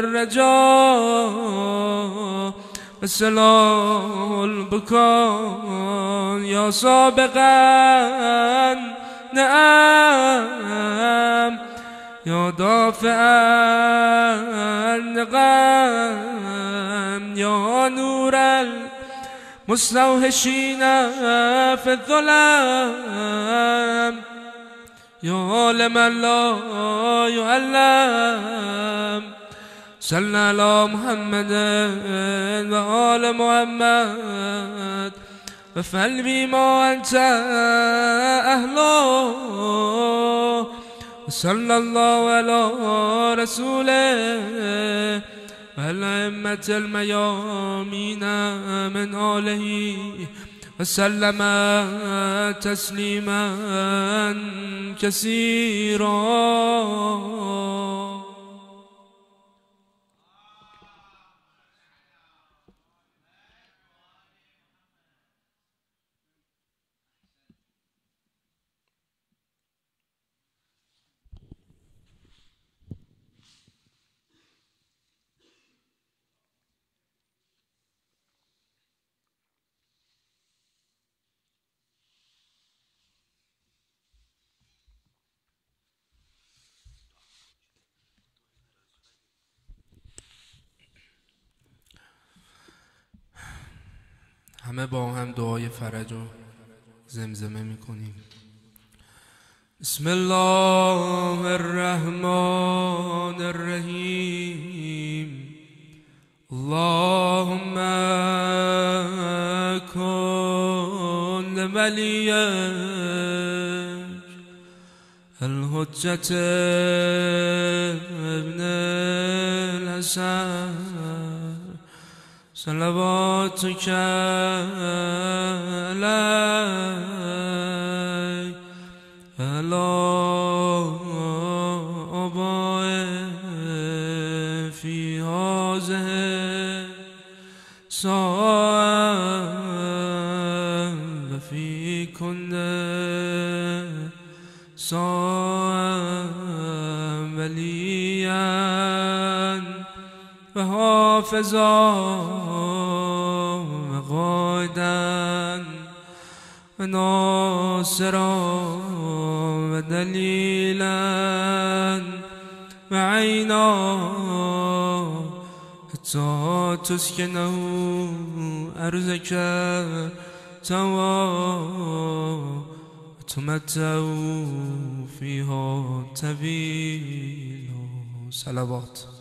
الرجاء وسلام البكاء يا سابقا نعم يا دافعا النقم يا نور المستوحشين في الظلام يا لمن لا يعلم صلى على محمد وآل محمد وفعل بما أنت أهله وصلى الله على رسوله وعلى أئمة الميامين من آله وسلم تسليما كثيرا. همه با هم دعای فرج و زمزمه میکنیم. بسم الله الرحمن الرحیم. اللهم کن ولیک الحجة ابن الحسن صلواتك عليه وعلى آبائه في هذه الساعة وفي كل ساعة وليا وحافظا وقائدا وناصرا ودليلا وعينا حتى تسكنه أرزك سوا وتمتع فيها طويلا. صلوات.